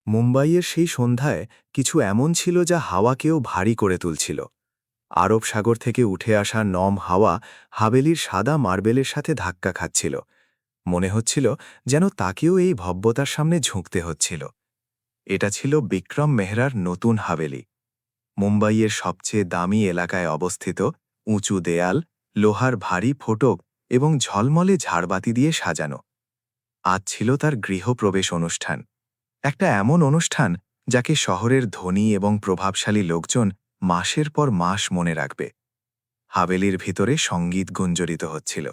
মুম্বাইয়ের সেই সন্ধ্যায় কিছু এমন ছিল যা হাওয়াকেও ভারী করে তুলছিল। আরব সাগর থেকে উঠে আসা নম হাওয়া হাভেলির সাদা মার্বেলের সাথে ধাক্কা খাচ্ছিল। মনে হচ্ছিল যেন তাকেও এই ভব্যতার সামনে ঝুঁকতে হচ্ছিল। এটা ছিল বিক্রম মেহরার নতুন হাভেলি, মুম্বাইয়ের সবচেয়ে দামি এলাকায় অবস্থিত। উঁচু দেয়াল, লোহার ভারী ফটক এবং ঝলমলে ঝাড়বাতি দিয়ে সাজানো। আজ ছিল তার গৃহপ্রবেশ অনুষ্ঠান, একটা এমন অনুষ্ঠান যাকে শহরের ধনী এবং প্রভাবশালী লোকজন মাসের পর মাস মনে রাখবে। হাভেলির ভিতরে সঙ্গীত গুঞ্জরিত হচ্ছিল,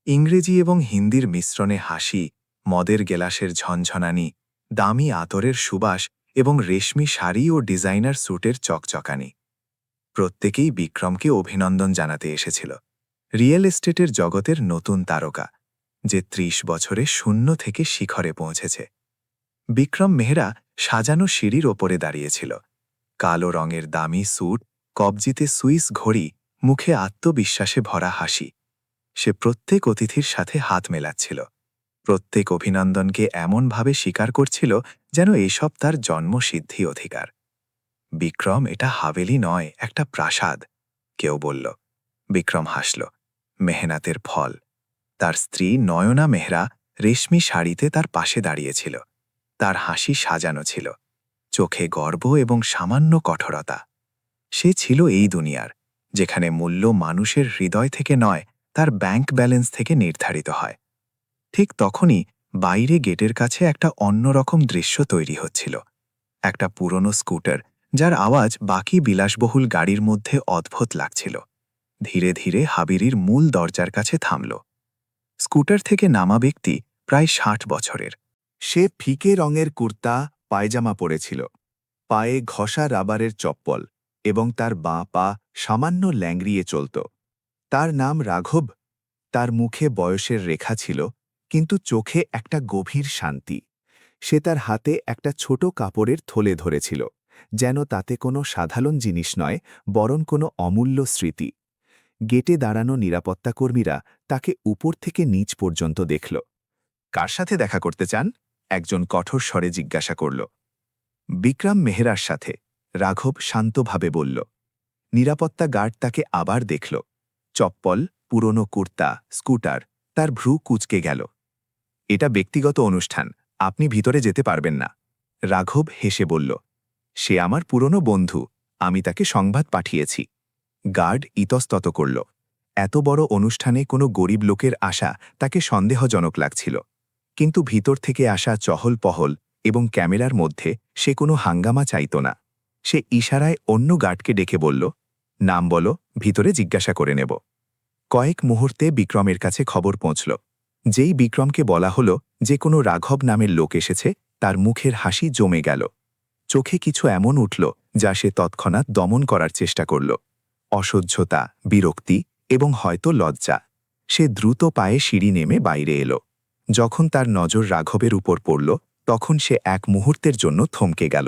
ইংরেজি এবং হিন্দির মিশ্রণে হাসি, মদের গেলাসের ঝনঝনানি, দামি আতরের সুবাস এবং রেশমি শাড়ি ও ডিজাইনার স্যুটের চকচকানি। প্রত্যেকেই বিক্রমকে অভিনন্দন জানাতে এসেছিল। রিয়েল এস্টেটের জগতের নতুন তারকা, যে ৩০ বছরে শূন্য থেকে শিখরে পৌঁছেছে। বিক্রম মেহরা সাজানো সিঁড়ির ওপরে দাঁড়িয়েছিল, কালো রঙের দামি স্যুট, কবজিতে সুইস ঘড়ি, মুখে আত্মবিশ্বাসে ভরা হাসি। সে প্রত্যেক অতিথির সাথে হাত মেলাচ্ছিল, প্রত্যেক অভিনন্দনকে এমনভাবে স্বীকার করছিল যেন এসব তার জন্মসিদ্ধি অধিকার। বিক্রম, এটা হাভেলি নয়, একটা প্রাসাদ, কেউ বলল। বিক্রম হাসল। মেহনাতের ফল। তার স্ত্রী নয়না মেহরা রেশমি শাড়িতে তার পাশে দাঁড়িয়েছিল। তার হাসি সাজানো ছিল, চোখে গর্ব এবং সামান্য কঠোরতা। সে ছিল এই দুনিয়ার, যেখানে মূল্য মানুষের হৃদয় থেকে নয়, তার ব্যাংক ব্যালেন্স থেকে নির্ধারিত হয়। ঠিক তখনই বাইরে গেটের কাছে একটা অন্যরকম দৃশ্য তৈরি হচ্ছিল। একটা পুরনো স্কুটার, যার আওয়াজ বাকি বিলাসবহুল গাড়ির মধ্যে অদ্ভুত লাগছিল, ধীরে ধীরে হাভেলির মূল দরজার কাছে থামল। স্কুটার থেকে নামা ব্যক্তি প্রায় ৬০ বছরের। সে ফিকে রঙের কুর্তা পায়জামা পরেছিল, পায়ে ঘষা রাবারের চপ্পল, এবং তার বাঁ পা সামান্য ল্যাংড়িয়ে চলত। তার নাম রাঘব। তার মুখে বয়সের রেখা ছিল, কিন্তু চোখে একটা গভীর শান্তি। সে তার হাতে একটা ছোট কাপড়ের থলে ধরেছিল, যেন তাতে কোনো সাধারণ জিনিস নয়, বরং কোনো অমূল্য স্মৃতি। গেটে দাঁড়ানো নিরাপত্তাকর্মীরা তাকে উপর থেকে নিচ পর্যন্ত দেখল। কার সাথে দেখা করতে চান? একজন কঠোর স্বরে জিজ্ঞাসা করল। বিক্রম মেহরার সাথে, রাঘব শান্তভাবে বলল। নিরাপত্তা গার্ড তাকে আবার দেখল। চপ্পল, পুরনো কুর্তা, স্কুটার, তার ভ্রু কুঁচকে গেল। এটা ব্যক্তিগত অনুষ্ঠান, আপনি ভিতরে যেতে পারবেন না। রাঘব হেসে বলল, সে আমার পুরনো বন্ধু, আমি তাকে সংবাদ পাঠিয়েছি। গার্ড ইতস্তত করল। এত বড় অনুষ্ঠানে কোনো গরিব লোকের আসা তাকে সন্দেহজনক লাগছিল, কিন্তু ভিতর থেকে আসা চহল পহল এবং ক্যামেরার মধ্যে সে কোনো হাঙ্গামা চাইত না। সে ইশারায় অন্য গার্ডকে ডেকে বলল, নাম বলো, ভিতরে জিজ্ঞাসা করে নেব। কয়েক মুহূর্তে বিক্রমের কাছে খবর পৌঁছল। যেই বিক্রমকে বলা হলো যে কোনো রাঘব নামের লোক এসেছে, তার মুখের হাসি জমে গেল। চোখে কিছু এমন উঠল যা সে তৎক্ষণাৎ দমন করার চেষ্টা করল। অসহ্যতা, বিরক্তি এবং হয়তো লজ্জা। সে দ্রুত পায়ে সিঁড়ি নেমে বাইরে এলো। যখন তার নজর রাঘবের উপর পড়ল, তখন সে এক মুহূর্তের জন্য থমকে গেল।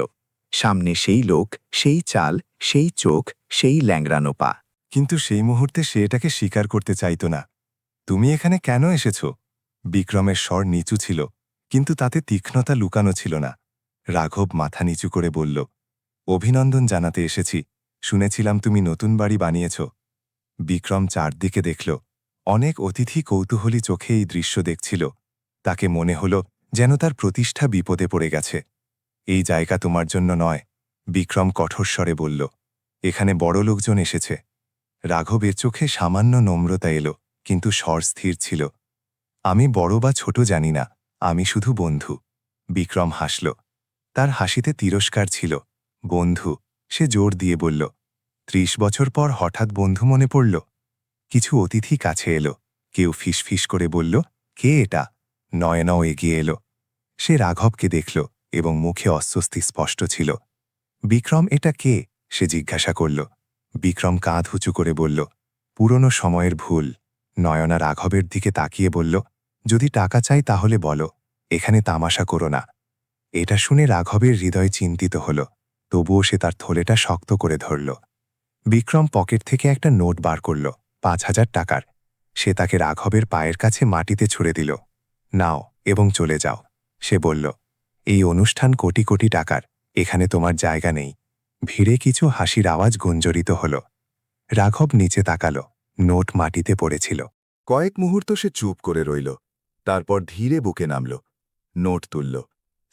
সামনে সেই লোক, সেই চাল, সেই চোখ, সেই ল্যাংড়ানো পা। কিন্তু সেই মুহূর্তে সে এটাকে স্বীকার করতে চাইত না। তুমি এখানে কেন এসেছ? বিক্রমের স্বর নিচু ছিল, কিন্তু তাতে তীক্ষ্ণতা লুকানো ছিল না। রাঘব মাথা নিচু করে বলল, অভিনন্দন জানাতে এসেছি, শুনেছিলাম তুমি নতুন বাড়ি বানিয়েছ। বিক্রম চারদিকে দেখল। অনেক অতিথি কৌতূহলী চোখে এই দৃশ্য দেখছিল। তাকে মনে হল যেন তার প্রতিষ্ঠা বিপদে পড়ে গেছে। এই জায়গা তোমার জন্য নয়, বিক্রম কঠোর স্বরে বলল। এখানে বড় লোকজন এসেছে। রাঘবের চোখে সামান্য নম্রতা এলো, কিন্তু স্বর স্থির ছিল। আমি বড় বা ছোট জানি না, আমি শুধু বন্ধু। বিক্রম হাসল। তার হাসিতে তিরস্কার ছিল। বন্ধু, সে জোর দিয়ে বলল। ৩০ বছর পর হঠাৎ বন্ধু মনে পড়ল। কিছু অতিথি কাছে এলো। কেউ ফিসফিস করে বলল, কে এটা? নয়নাও এগিয়ে এলো। সে রাঘবকে দেখল এবং মুখে অস্বস্তি স্পষ্ট ছিল। বিক্রম, এটা কে? সে জিজ্ঞাসা করল। বিক্রম কাঁধ উঁচু করে বলল, পুরনো সময়ের ভুল। নয়না রাঘবের দিকে তাকিয়ে বলল, যদি টাকা চাই তাহলে বলো, এখানে তামাশা করো না। এটা শুনে রাঘবের হৃদয় চিন্তিত হল, তবুও সে তার থলেটা শক্ত করে ধরল। বিক্রম পকেট থেকে একটা নোট বার করল, ৫,০০০ টাকার। সে তাকে রাঘবের পায়ের কাছে মাটিতে ছুঁড়ে দিল। নাও এবং চলে যাও, সে বলল। এই অনুষ্ঠান কোটি কোটি টাকার, এখানে তোমার জায়গা নেই। ভিড়ে কিছু হাসির আওয়াজ গুঞ্জরিত হল। রাঘব নিচে তাকাল, নোট মাটিতে পড়েছিল। কয়েক মুহূর্ত সে চুপ করে রইল, তারপর ধীরে বুকে নামল, নোট তুলল,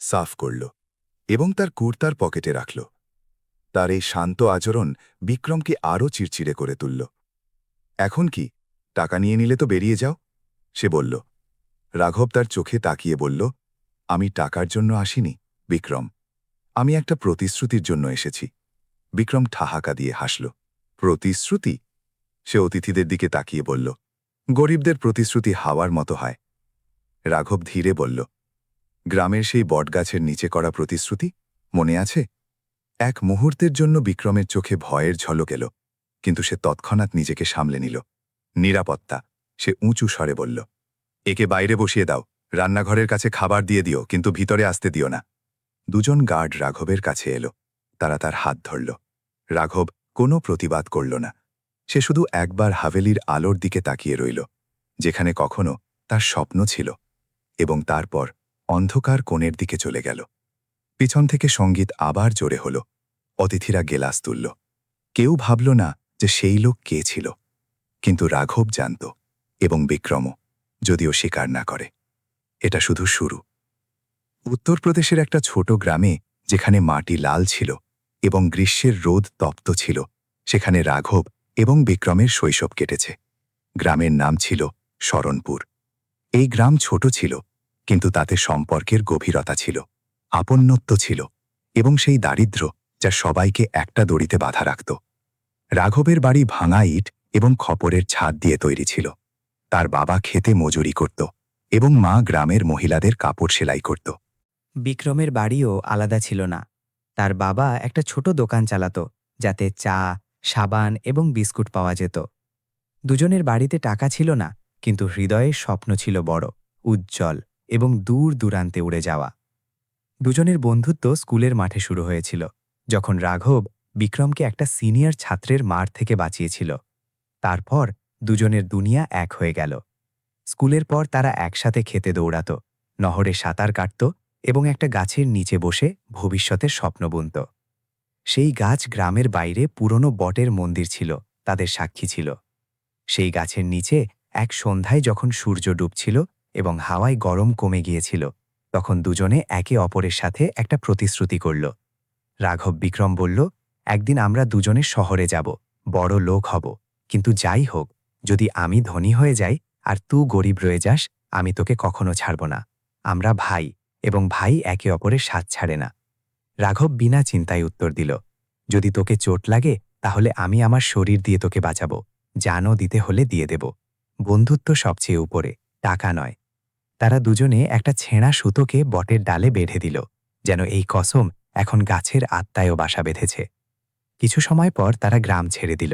সাফ করল এবং তার কুর্তার পকেটে রাখল। তার এই শান্ত আচরণ বিক্রমকে আরও চিড়চিড়ে করে তুলল। এখন কি, টাকা নিয়ে নিলে তো বেরিয়ে যাও, সে বলল। রাঘব তার চোখে তাকিয়ে বলল, আমি টাকার জন্য আসিনি বিক্রম, আমি একটা প্রতিশ্রুতির জন্য এসেছি। বিক্রম ঠাহাকা দিয়ে হাসল। প্রতিশ্রুতি? সে অতিথিদের দিকে তাকিয়ে বলল, গরিবদের প্রতিশ্রুতি হাওয়ার মতো হয়। রাঘব ধীরে বলল, গ্রামের সেই বটগাছের নিচে করা প্রতিশ্রুতি মনে আছে? এক মুহূর্তের জন্য বিক্রমের চোখে ভয়ের ঝলক এল, কিন্তু সে তৎক্ষণাৎ নিজেকে সামলে নিল। নিরাপত্তা, সে উঁচু স্বরে বলল। একে বাইরে বসিয়ে দাও, রান্নাঘরের কাছে খাবার দিয়ে দিও, কিন্তু ভিতরে আসতে দিও না। দুজন গার্ড রাঘবের কাছে এলো, তারা তার হাত ধরল। রাঘব কোনো প্রতিবাদ করল না। সে শুধু একবার হাভেলির আলোর দিকে তাকিয়ে রইল, যেখানে কখনো তার স্বপ্ন ছিল, এবং তারপর অন্ধকার কোণের দিকে চলে গেল। পিছন থেকে সঙ্গীত আবার জোরে হল। অতিথিরা গেলাস তুলল। কেউ ভাবল না যে সেই লোক কে ছিল, কিন্তু রাঘব জানত, এবং বিক্রমও, যদিও স্বীকার না করে। এটা শুধু শুরু। উত্তরপ্রদেশের একটা ছোট গ্রামে, যেখানে মাটি লাল ছিল এবং গ্রীষ্মের রোদ তপ্ত ছিল, সেখানে রাঘব এবং বিক্রমের শৈশব কেটেছে। গ্রামের নাম ছিল শরণপুর। এই গ্রাম ছোট ছিল, কিন্তু তাতে সম্পর্কের গভীরতা ছিল, আপন্নত্ব ছিল, এবং সেই দারিদ্র্য যা সবাইকে একটা দড়িতে বাঁধা রাখত। রাঘবের বাড়ি ভাঙা ইট এবং খপরের ছাদ দিয়ে তৈরি ছিল। তার বাবা খেতে মজুরি করত এবং মা গ্রামের মহিলাদের কাপড় সেলাই করত। বিক্রমের বাড়িও আলাদা ছিল না। তার বাবা একটা ছোট দোকান চালাত, যাতে চা, সাবান এবং বিস্কুট পাওয়া যেত। দুজনের বাড়িতে টাকা ছিল না, কিন্তু হৃদয়ের স্বপ্ন ছিল বড়, উজ্জ্বল এবং দূর দূরান্তে উড়ে যাওয়া। দুজনের বন্ধুত্ব স্কুলের মাঠে শুরু হয়েছিল, যখন রাঘব বিক্রমকে একটা সিনিয়র ছাত্রের মার থেকে বাঁচিয়েছিল। তারপর দুজনের দুনিয়া এক হয়ে গেল। স্কুলের পর তারা একসাথে খেতে দৌড়াত, নহরে সাঁতার কাটত এবং একটা গাছের নিচে বসে ভবিষ্যতের স্বপ্ন বুনত। সেই গাছ গ্রামের বাইরে পুরনো বটের মন্দির ছিল, তাদের সাক্ষী ছিল। সেই গাছের নিচে এক সন্ধ্যায় যখন সূর্য ডুবছিল এবং হাওয়ায় গরম কমে গিয়েছিল, তখন দুজনে একে অপরের সাথে একটা প্রতিশ্রুতি করল। রাঘব বিক্রম বলল, একদিন আমরা দুজনে শহরে যাব, বড় লোক হব, কিন্তু যাই হোক, যদি আমি ধনী হয়ে যাই আর তুই গরিব রয়ে যাস, আমি তোকে কখনো ছাড়ব না। আমরা ভাই, এবং ভাই একে অপরের সাথ ছাড়ে না। রাঘব বিনা চিন্তায় উত্তর দিল, যদি তোকে চোট লাগে তাহলে আমি আমার শরীর দিয়ে তোকে বাঁচাবো, জানও দিতে হলে দিয়ে দেব। বন্ধুত্ব সবচেয়ে উপরে, টাকা নয়। তারা দুজনে একটা ছেঁড়া সুতোকে বটের ডালে বেঁধে দিল, যেন এই কসম এখন গাছের আত্মায়ও বাসা বেঁধেছে। কিছু সময় পর তারা গ্রাম ছেড়ে দিল।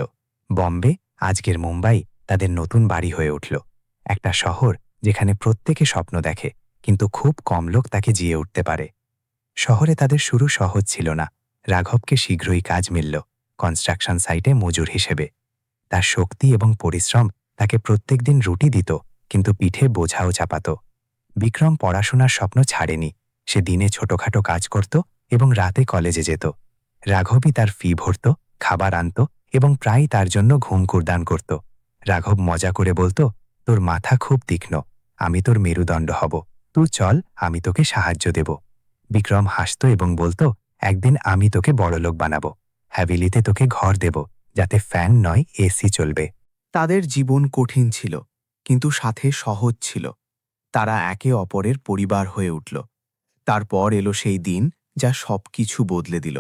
বম্বে, আজকের মুম্বাই, তাদের নতুন বাড়ি হয়ে উঠল। একটা শহর যেখানে প্রত্যেকে স্বপ্ন দেখে, কিন্তু খুব কম লোক তাকে জিয়ে উঠতে পারে। শহরে তাদের শুরু সহজ ছিল না। রাঘবকে শীঘ্রই কাজ মিলল, কনস্ট্রাকশন সাইটে মজুর হিসেবে। তার শক্তি এবং পরিশ্রম তাকে প্রত্যেকদিন রুটি দিত, কিন্তু পিঠে বোঝাও চাপাত। বিক্রম পড়াশোনার স্বপ্ন ছাড়েনি। সে দিনে ছোটখাটো কাজ করত এবং রাতে কলেজে যেত। রাঘবই তার ফি ভরত, খাবার আনত এবং প্রায়ই তার জন্য ঘুমকুর দান করত। রাঘব মজা করে বলতো, তোর মাথা খুব তীক্ষ্ণ, আমি তোর মেরুদণ্ড হব, তুই চল, আমি তোকে সাহায্য দেব। বিক্রম হাসত এবং বলতো, একদিন আমি তোকে বড়লোক বানাবো, হ্যাভিলিতে তোকে ঘর দেব, যাতে ফ্যান নয় এসি চলবে। তাদের জীবন কঠিন ছিল, কিন্তু সাথে সহজ ছিল। তারা একে অপরের পরিবার হয়ে উঠল। তারপর এলো সেই দিন যা সবকিছু বদলে দিল।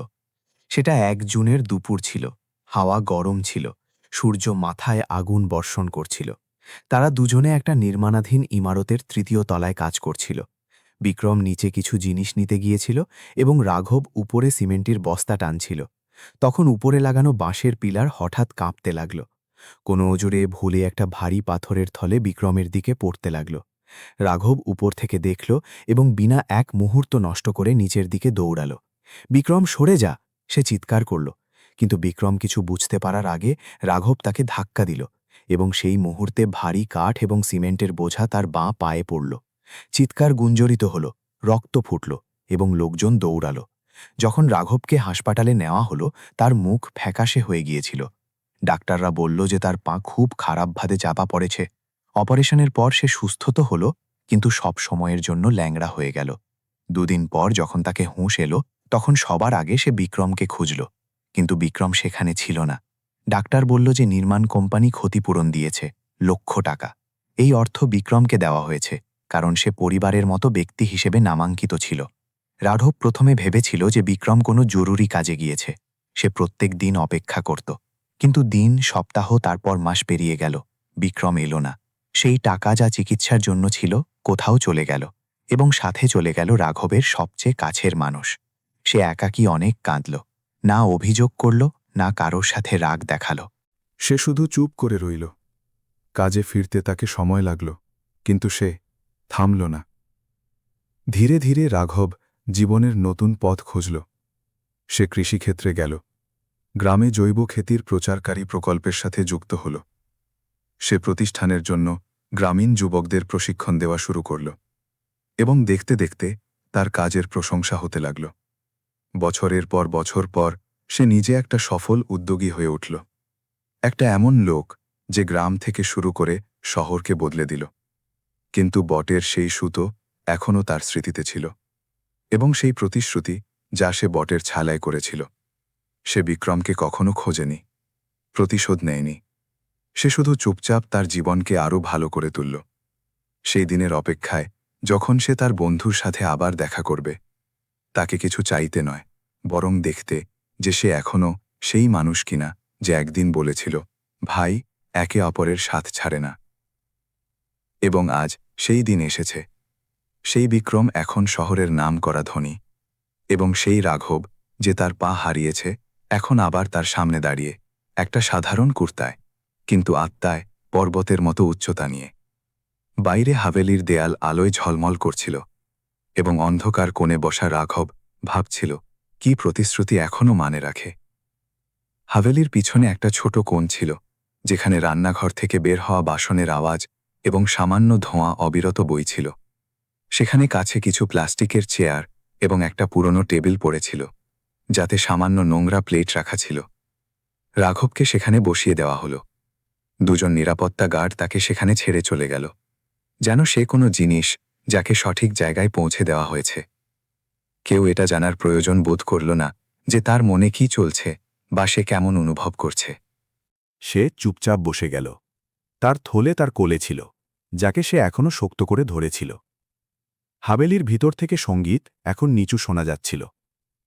সেটা ১ জুনের দুপুর ছিল। হাওয়া গরম ছিল, সূর্য মাথায় আগুন বর্ষণ করছিল। তারা দুজনে একটা নির্মাণাধীন ইমারতের ৩য় তলায় কাজ করছিল। বিক্রম নিচে কিছু জিনিস নিতে গিয়েছিল এবং রাঘব উপরে সিমেন্টের বস্তা টানছিল। তখন উপরে লাগানো বাঁশের পিলার হঠাৎ কাঁপতে লাগল। কোনো ওজোরে ভুলে একটা ভারী পাথরের থলে বিক্রমের দিকে পড়তে লাগল। রাঘব উপর থেকে দেখল এবং বিনা এক মুহূর্ত নষ্ট করে নিচের দিকে দৌড়াল। বিক্রম, সরে যা, সে চিৎকার করল। কিন্তু বিক্রম কিছু বুঝতে পারার আগে রাঘব তাকে ধাক্কা দিল, এবং সেই মুহূর্তে ভারী কাঠ এবং সিমেন্টের বোঝা তার বাঁ পায়ে পড়ল। চিৎকার গুঞ্জরিত হল, রক্ত ফুটল এবং লোকজন দৌড়াল। যখন রাঘবকে হাসপাতালে নেওয়া হলো, তার মুখ ফ্যাকাশে হয়ে গিয়েছিল। ডাক্তাররা বলল যে তার পা খুব খারাপভাবে চাপা পড়েছে। অপারেশনের পর সে সুস্থ তো হলো, কিন্তু সব সময়ের জন্য ল্যাংড়া হয়ে গেল। দুদিন পর যখন তাকে হুঁশ এলো, তখন সবার আগে সে বিক্রমকে খুঁজল, কিন্তু বিক্রম সেখানে ছিল না। ডাক্তার বলল যে নির্মাণ কোম্পানি ক্ষতিপূরণ দিয়েছে, $1,00,000। এই অর্থ বিক্রমকে দেওয়া হয়েছে, কারণ সে পরিবারের মতো ব্যক্তি হিসেবে নামাঙ্কিত ছিল। রাঘব প্রথমে ভেবেছিল যে বিক্রম কোনো জরুরি কাজে গিয়েছে। সে প্রত্যেক দিন অপেক্ষা করত, কিন্তু দিন, সপ্তাহ, তারপর মাস পেরিয়ে গেল। বিক্রম এলো না। সেই টাকা যা চিকিৎসার জন্য ছিল কোথাও চলে গেল, এবং সাথে চলে গেল রাঘবের সবচেয়ে কাছের মানুষ। সে একাকী অনেক কাঁদল, না অভিযোগ করল, না কারোর সাথে রাগ দেখালো। সে শুধু চুপ করে রইল। কাজে ফিরতে তাকে সময় লাগল, কিন্তু সে থামল না। ধীরে ধীরে রাঘব জীবনের নতুন পথ খুঁজল। সে কৃষিক্ষেত্রে গেল, গ্রামে জৈব খেতির প্রচারকারী প্রকল্পের সাথে যুক্ত হল। সে প্রতিষ্ঠানের জন্য গ্রামীণ যুবকদের প্রশিক্ষণ দেওয়া শুরু করল, এবং দেখতে দেখতে তার কাজের প্রশংসা হতে লাগল। বছরের পর বছর পর সে নিজে একটা সফল উদ্যোগী হয়ে উঠল, একটা এমন লোক যে গ্রাম থেকে শুরু করে শহরকে বদলে দিল। কিন্তু বটের সেই সুতো এখনও তার স্মৃতিতে ছিল, এবং সেই প্রতিশ্রুতি যা সে বটের ছালায় করেছিল। সে বিক্রমকে কখনো খোঁজেনি, প্রতিশোধ নেয়নি। সে শুধু চুপচাপ তার জীবনকে আরও ভালো করে তুলল। সেই দিনের অপেক্ষায়, যখন সে তার বন্ধুর সাথে আবার দেখা করবে, তাকে কিছু চাইতে নয়, বরং দেখতে যে সে এখনও সেই মানুষ কিনা যে একদিন বলেছিল, ভাই একে অপরের সাথ ছাড়ে না। এবং আজ সেই দিন এসেছে। সেই বিক্রম এখন শহরের নাম করা ধনী, এবং সেই রাঘব যে তার পা হারিয়েছে এখন আবার তার সামনে দাঁড়িয়ে, একটা সাধারণ কুর্তায়, কিন্তু আত্মায় পর্বতের মতো উচ্চতা নিয়ে। বাইরে হাভেলির দেয়াল আলোয় ঝলমল করছিল, এবং অন্ধকার কোণে বসা রাঘব ভাবছিল কি প্রতিশ্রুতি এখনও মানে রাখে। হাভেলির পিছনে একটা ছোট কোণ ছিল, যেখানে রান্নাঘর থেকে বের হওয়া বাসনের আওয়াজ এবং সামান্য ধোঁয়া অবিরত বইছিল। সেখানে কাছে কিছু প্লাস্টিকের চেয়ার এবং একটা পুরনো টেবিল পড়েছিল, যাতে সামান্য নোংরা প্লেট রাখা ছিল। রাঘবকে সেখানে বসিয়ে দেওয়া হলো। দুজন নিরাপত্তা গার্ড তাকে সেখানে ছেড়ে চলে গেল, যেন সে কোনো জিনিস যাকে সঠিক জায়গায় পৌঁছে দেওয়া হয়েছে। কেউ এটা জানার প্রয়োজন বোধ করল না যে তার মনে কি চলছে বা সে কেমন অনুভব করছে। সে চুপচাপ বসে গেল। তার থলে তার কোলে ছিল, যাকে সে এখনও শক্ত করে ধরেছিল। হাভেলির ভিতর থেকে সঙ্গীত এখন নিচু শোনা যাচ্ছিল,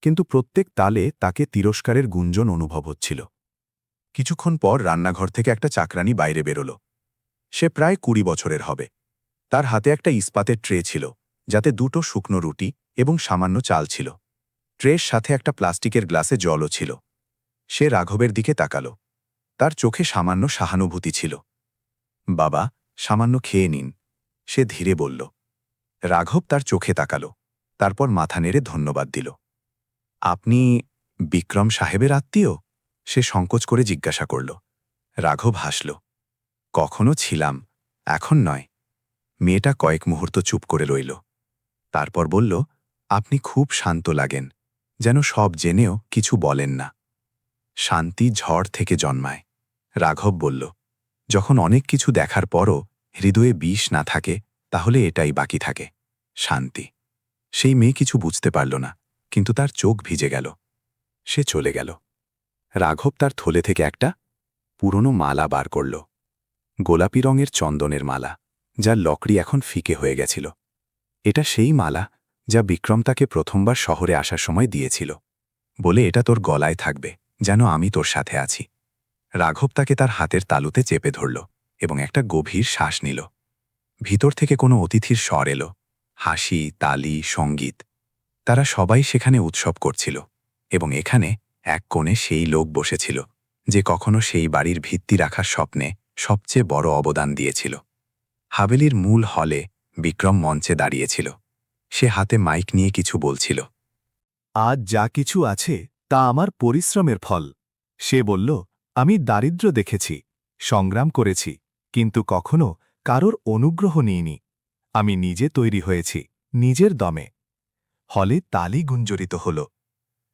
কিন্তু প্রত্যেক তালে তাকে তিরস্কারের গুঞ্জন অনুভব হচ্ছিল। কিছুক্ষণ পর রান্নাঘর থেকে একটা চাকরানি বাইরে বেরোল। সে প্রায় 20 বছরের হবে। তার হাতে একটা ইস্পাতের ট্রে ছিল, যাতে 2টো শুকনো রুটি এবং সামান্য চাল ছিল। ট্রের সাথে একটা প্লাস্টিকের গ্লাসে জলও ছিল। সে রাঘবের দিকে তাকাল। তার চোখে সামান্য সহানুভূতি ছিল। বাবা, সামান্য খেয়ে নিন, সে ধীরে বলল। রাঘব তার চোখে তাকাল, তারপর মাথা নেড়ে ধন্যবাদ দিল। আপনি বিক্রম সাহেবের আত্মীয়? সে সংকোচ করে জিজ্ঞাসা করল। রাঘব হাসল। কখনো ছিলাম, এখন নয়। মেয়েটা কয়েক মুহূর্ত চুপ করে রইল, তারপর বলল, আপনি খুব শান্ত লাগেন, যেন সব জেনেও কিছু বলেন না। শান্তি ঝড় থেকে জন্মায়, রাঘব বলল। যখন অনেক কিছু দেখার পরও হৃদয়ে বিষ না থাকে, তাহলে এটাই বাকি থাকে, শান্তি। সেই মেয়ে কিছু বুঝতে পারল না, কিন্তু তার চোখ ভিজে গেল। সে চলে গেল। রাঘব তার থলে থেকে একটা পুরনো মালা বার করল, গোলাপি রঙের চন্দনের মালা, যার লকড়ি এখন ফিকে হয়ে গেছিল। এটা সেই মালা যা বিক্রম তাকে প্রথমবার শহরে আসার সময় দিয়েছিল, বলে এটা তোর গলায় থাকবে, যেন আমি তোর সাথে আছি। রাঘব তাকে তার হাতের তালুতে চেপে ধরল এবং একটা গভীর শ্বাস নিল। ভিতর থেকে কোনো অতিথির স্বর এলো, হাসি, তালি, সঙ্গীত। তারা সবাই সেখানে উৎসব করছিল, এবং এখানে এক কোণে সেই লোক বসেছিল যে কখনো সেই বাড়ির ভিত্তি রাখার স্বপ্নে সবচেয়ে বড় অবদান দিয়েছিল। হাভেলির মূল হলে বিক্রম মঞ্চে দাঁড়িয়েছিল। সে হাতে মাইক নিয়ে কিছু বলছিল। আজ যা কিছু আছে তা আমার পরিশ্রমের ফল। সে বলল, আমি দারিদ্র্য দেখেছি, সংগ্রাম করেছি, কিন্তু কখনো কারোর অনুগ্রহ নিইনি। আমি নিজে তৈরি হয়েছি, নিজের দমে। হলে তালি গুঞ্জরিত হল।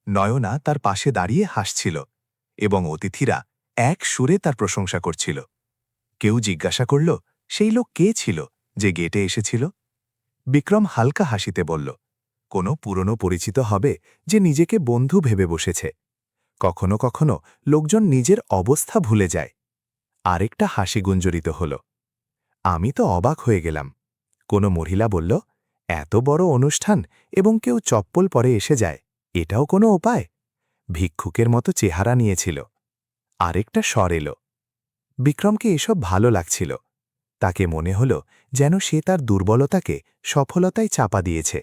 নয়না তার পাশে দাঁড়িয়ে হাসছিল এবং অতিথিরা এক সুরে তার প্রশংসা করছিল। কেউ জিজ্ঞাসা করল সেই লোক কে ছিল যে গেটে এসেছিল। বিক্রম হালকা হাসিতে বলল, কোনো পুরনো পরিচিত হবে যে নিজেকে বন্ধু ভেবে বসেছে। কখনো কখনো লোকজন নিজের অবস্থা ভুলে যায়। আরেকটা হাসি গুঞ্জরিত হল। আমি তো অবাক হয়ে গেলাম। কোনো মহিলা বলল, এত বড় অনুষ্ঠান এবং কেউ চপ্পল পরে এসে যায়, এটাও কোনো উপায়? ভিক্ষুকের মতো চেহারা নিয়েছিল। আরেকটা স্বর এলো। বিক্রমকে এসব ভালো লাগছিল। তাকে মনে হল যেন সে তার দুর্বলতাকে সফলতায় চাপা দিয়েছে।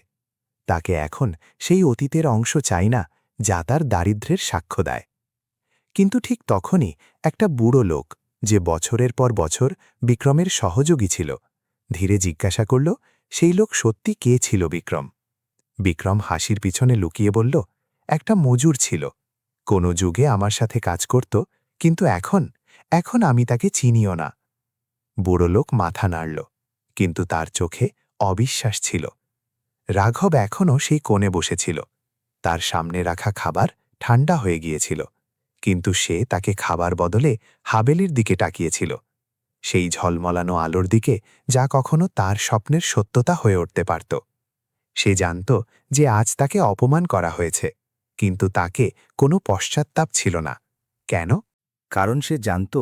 তাকে এখন সেই অতীতের অংশ চাই না যা তার দারিদ্র্যের সাক্ষ্য দেয়। কিন্তু ঠিক তখনই একটা বুড়ো লোক, যে বছরের পর বছর বিক্রমের সহযোগী ছিল, ধীরে জিজ্ঞাসা করল সেই লোক সত্যি কে ছিল বিক্রম। বিক্রম হাসির পিছনে লুকিয়ে বলল, একটা মজুর ছিল। কোনো যুগে আমার সাথে কাজ করত, কিন্তু এখন আমি তাকে চিনিও না। বুড়ো লোক মাথা নাড়ল, কিন্তু তার চোখে অবিশ্বাস ছিল। রাঘব এখনও সেই কোণে বসেছিল। তার সামনে রাখা খাবার ঠান্ডা হয়ে গিয়েছিল, কিন্তু সে তাকে খাবার বদলে হাবেলির দিকে তাকিয়েছিল, সেই ঝলমলানো আলোর দিকে যা কখনো তার স্বপ্নের সত্যতা হয়ে উঠতে পারত। সে জানত যে আজ তাকে অপমান করা হয়েছে, কিন্তু তাকে কোনো পশ্চাত্তাপ ছিল না। কেন? কারণ সে জানত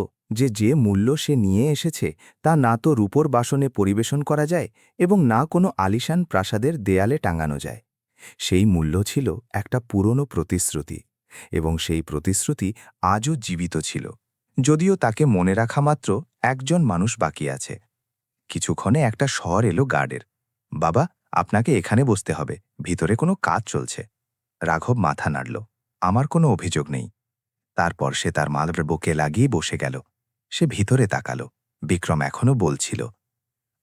যে মূল্য সে নিয়ে এসেছে তা না তো রূপোর বাসনে পরিবেশন করা যায় এবং না কোনো আলিশান প্রাসাদের দেয়ালে টাঙানো যায়। সেই মূল্য ছিল একটা পুরনো প্রতিশ্রুতি, এবং সেই প্রতিশ্রুতি আজও জীবিত ছিল, যদিও তাকে মনে রাখা মাত্র একজন মানুষ বাকি আছে। কিছুক্ষণে একটা স্বর এলো গার্ডের। বাবা, আপনাকে এখানে বসতে হবে, ভিতরে কোনো কাজ চলছে। রাঘব মাথা নাড়ল। আমার কোনো অভিযোগ নেই। তারপর সে তার মালর বুকে লাগিয়ে বসে গেল। সে ভিতরে তাকালো। বিক্রম এখনও বলছিল,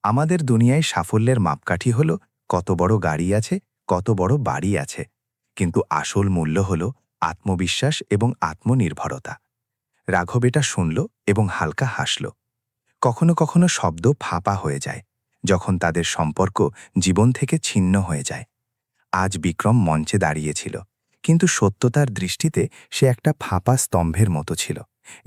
আমাদের দুনিয়ায় সাফল্যের মাপকাঠি হল কত বড় গাড়ি আছে, কত বড় বাড়ি আছে, কিন্তু আসল মূল্য হল আত্মবিশ্বাস এবং আত্মনির্ভরতা। রাঘব এটা শুনল এবং হালকা হাসল। কখনো কখনো শব্দ ফাঁপা হয়ে যায়, যখন তাদের সম্পর্ক জীবন থেকে ছিন্ন হয়ে যায়। আজ বিক্রম মঞ্চে দাঁড়িয়েছিল, কিন্তু সত্যতার দৃষ্টিতে সে একটা ফাঁপা স্তম্ভের মতো ছিল,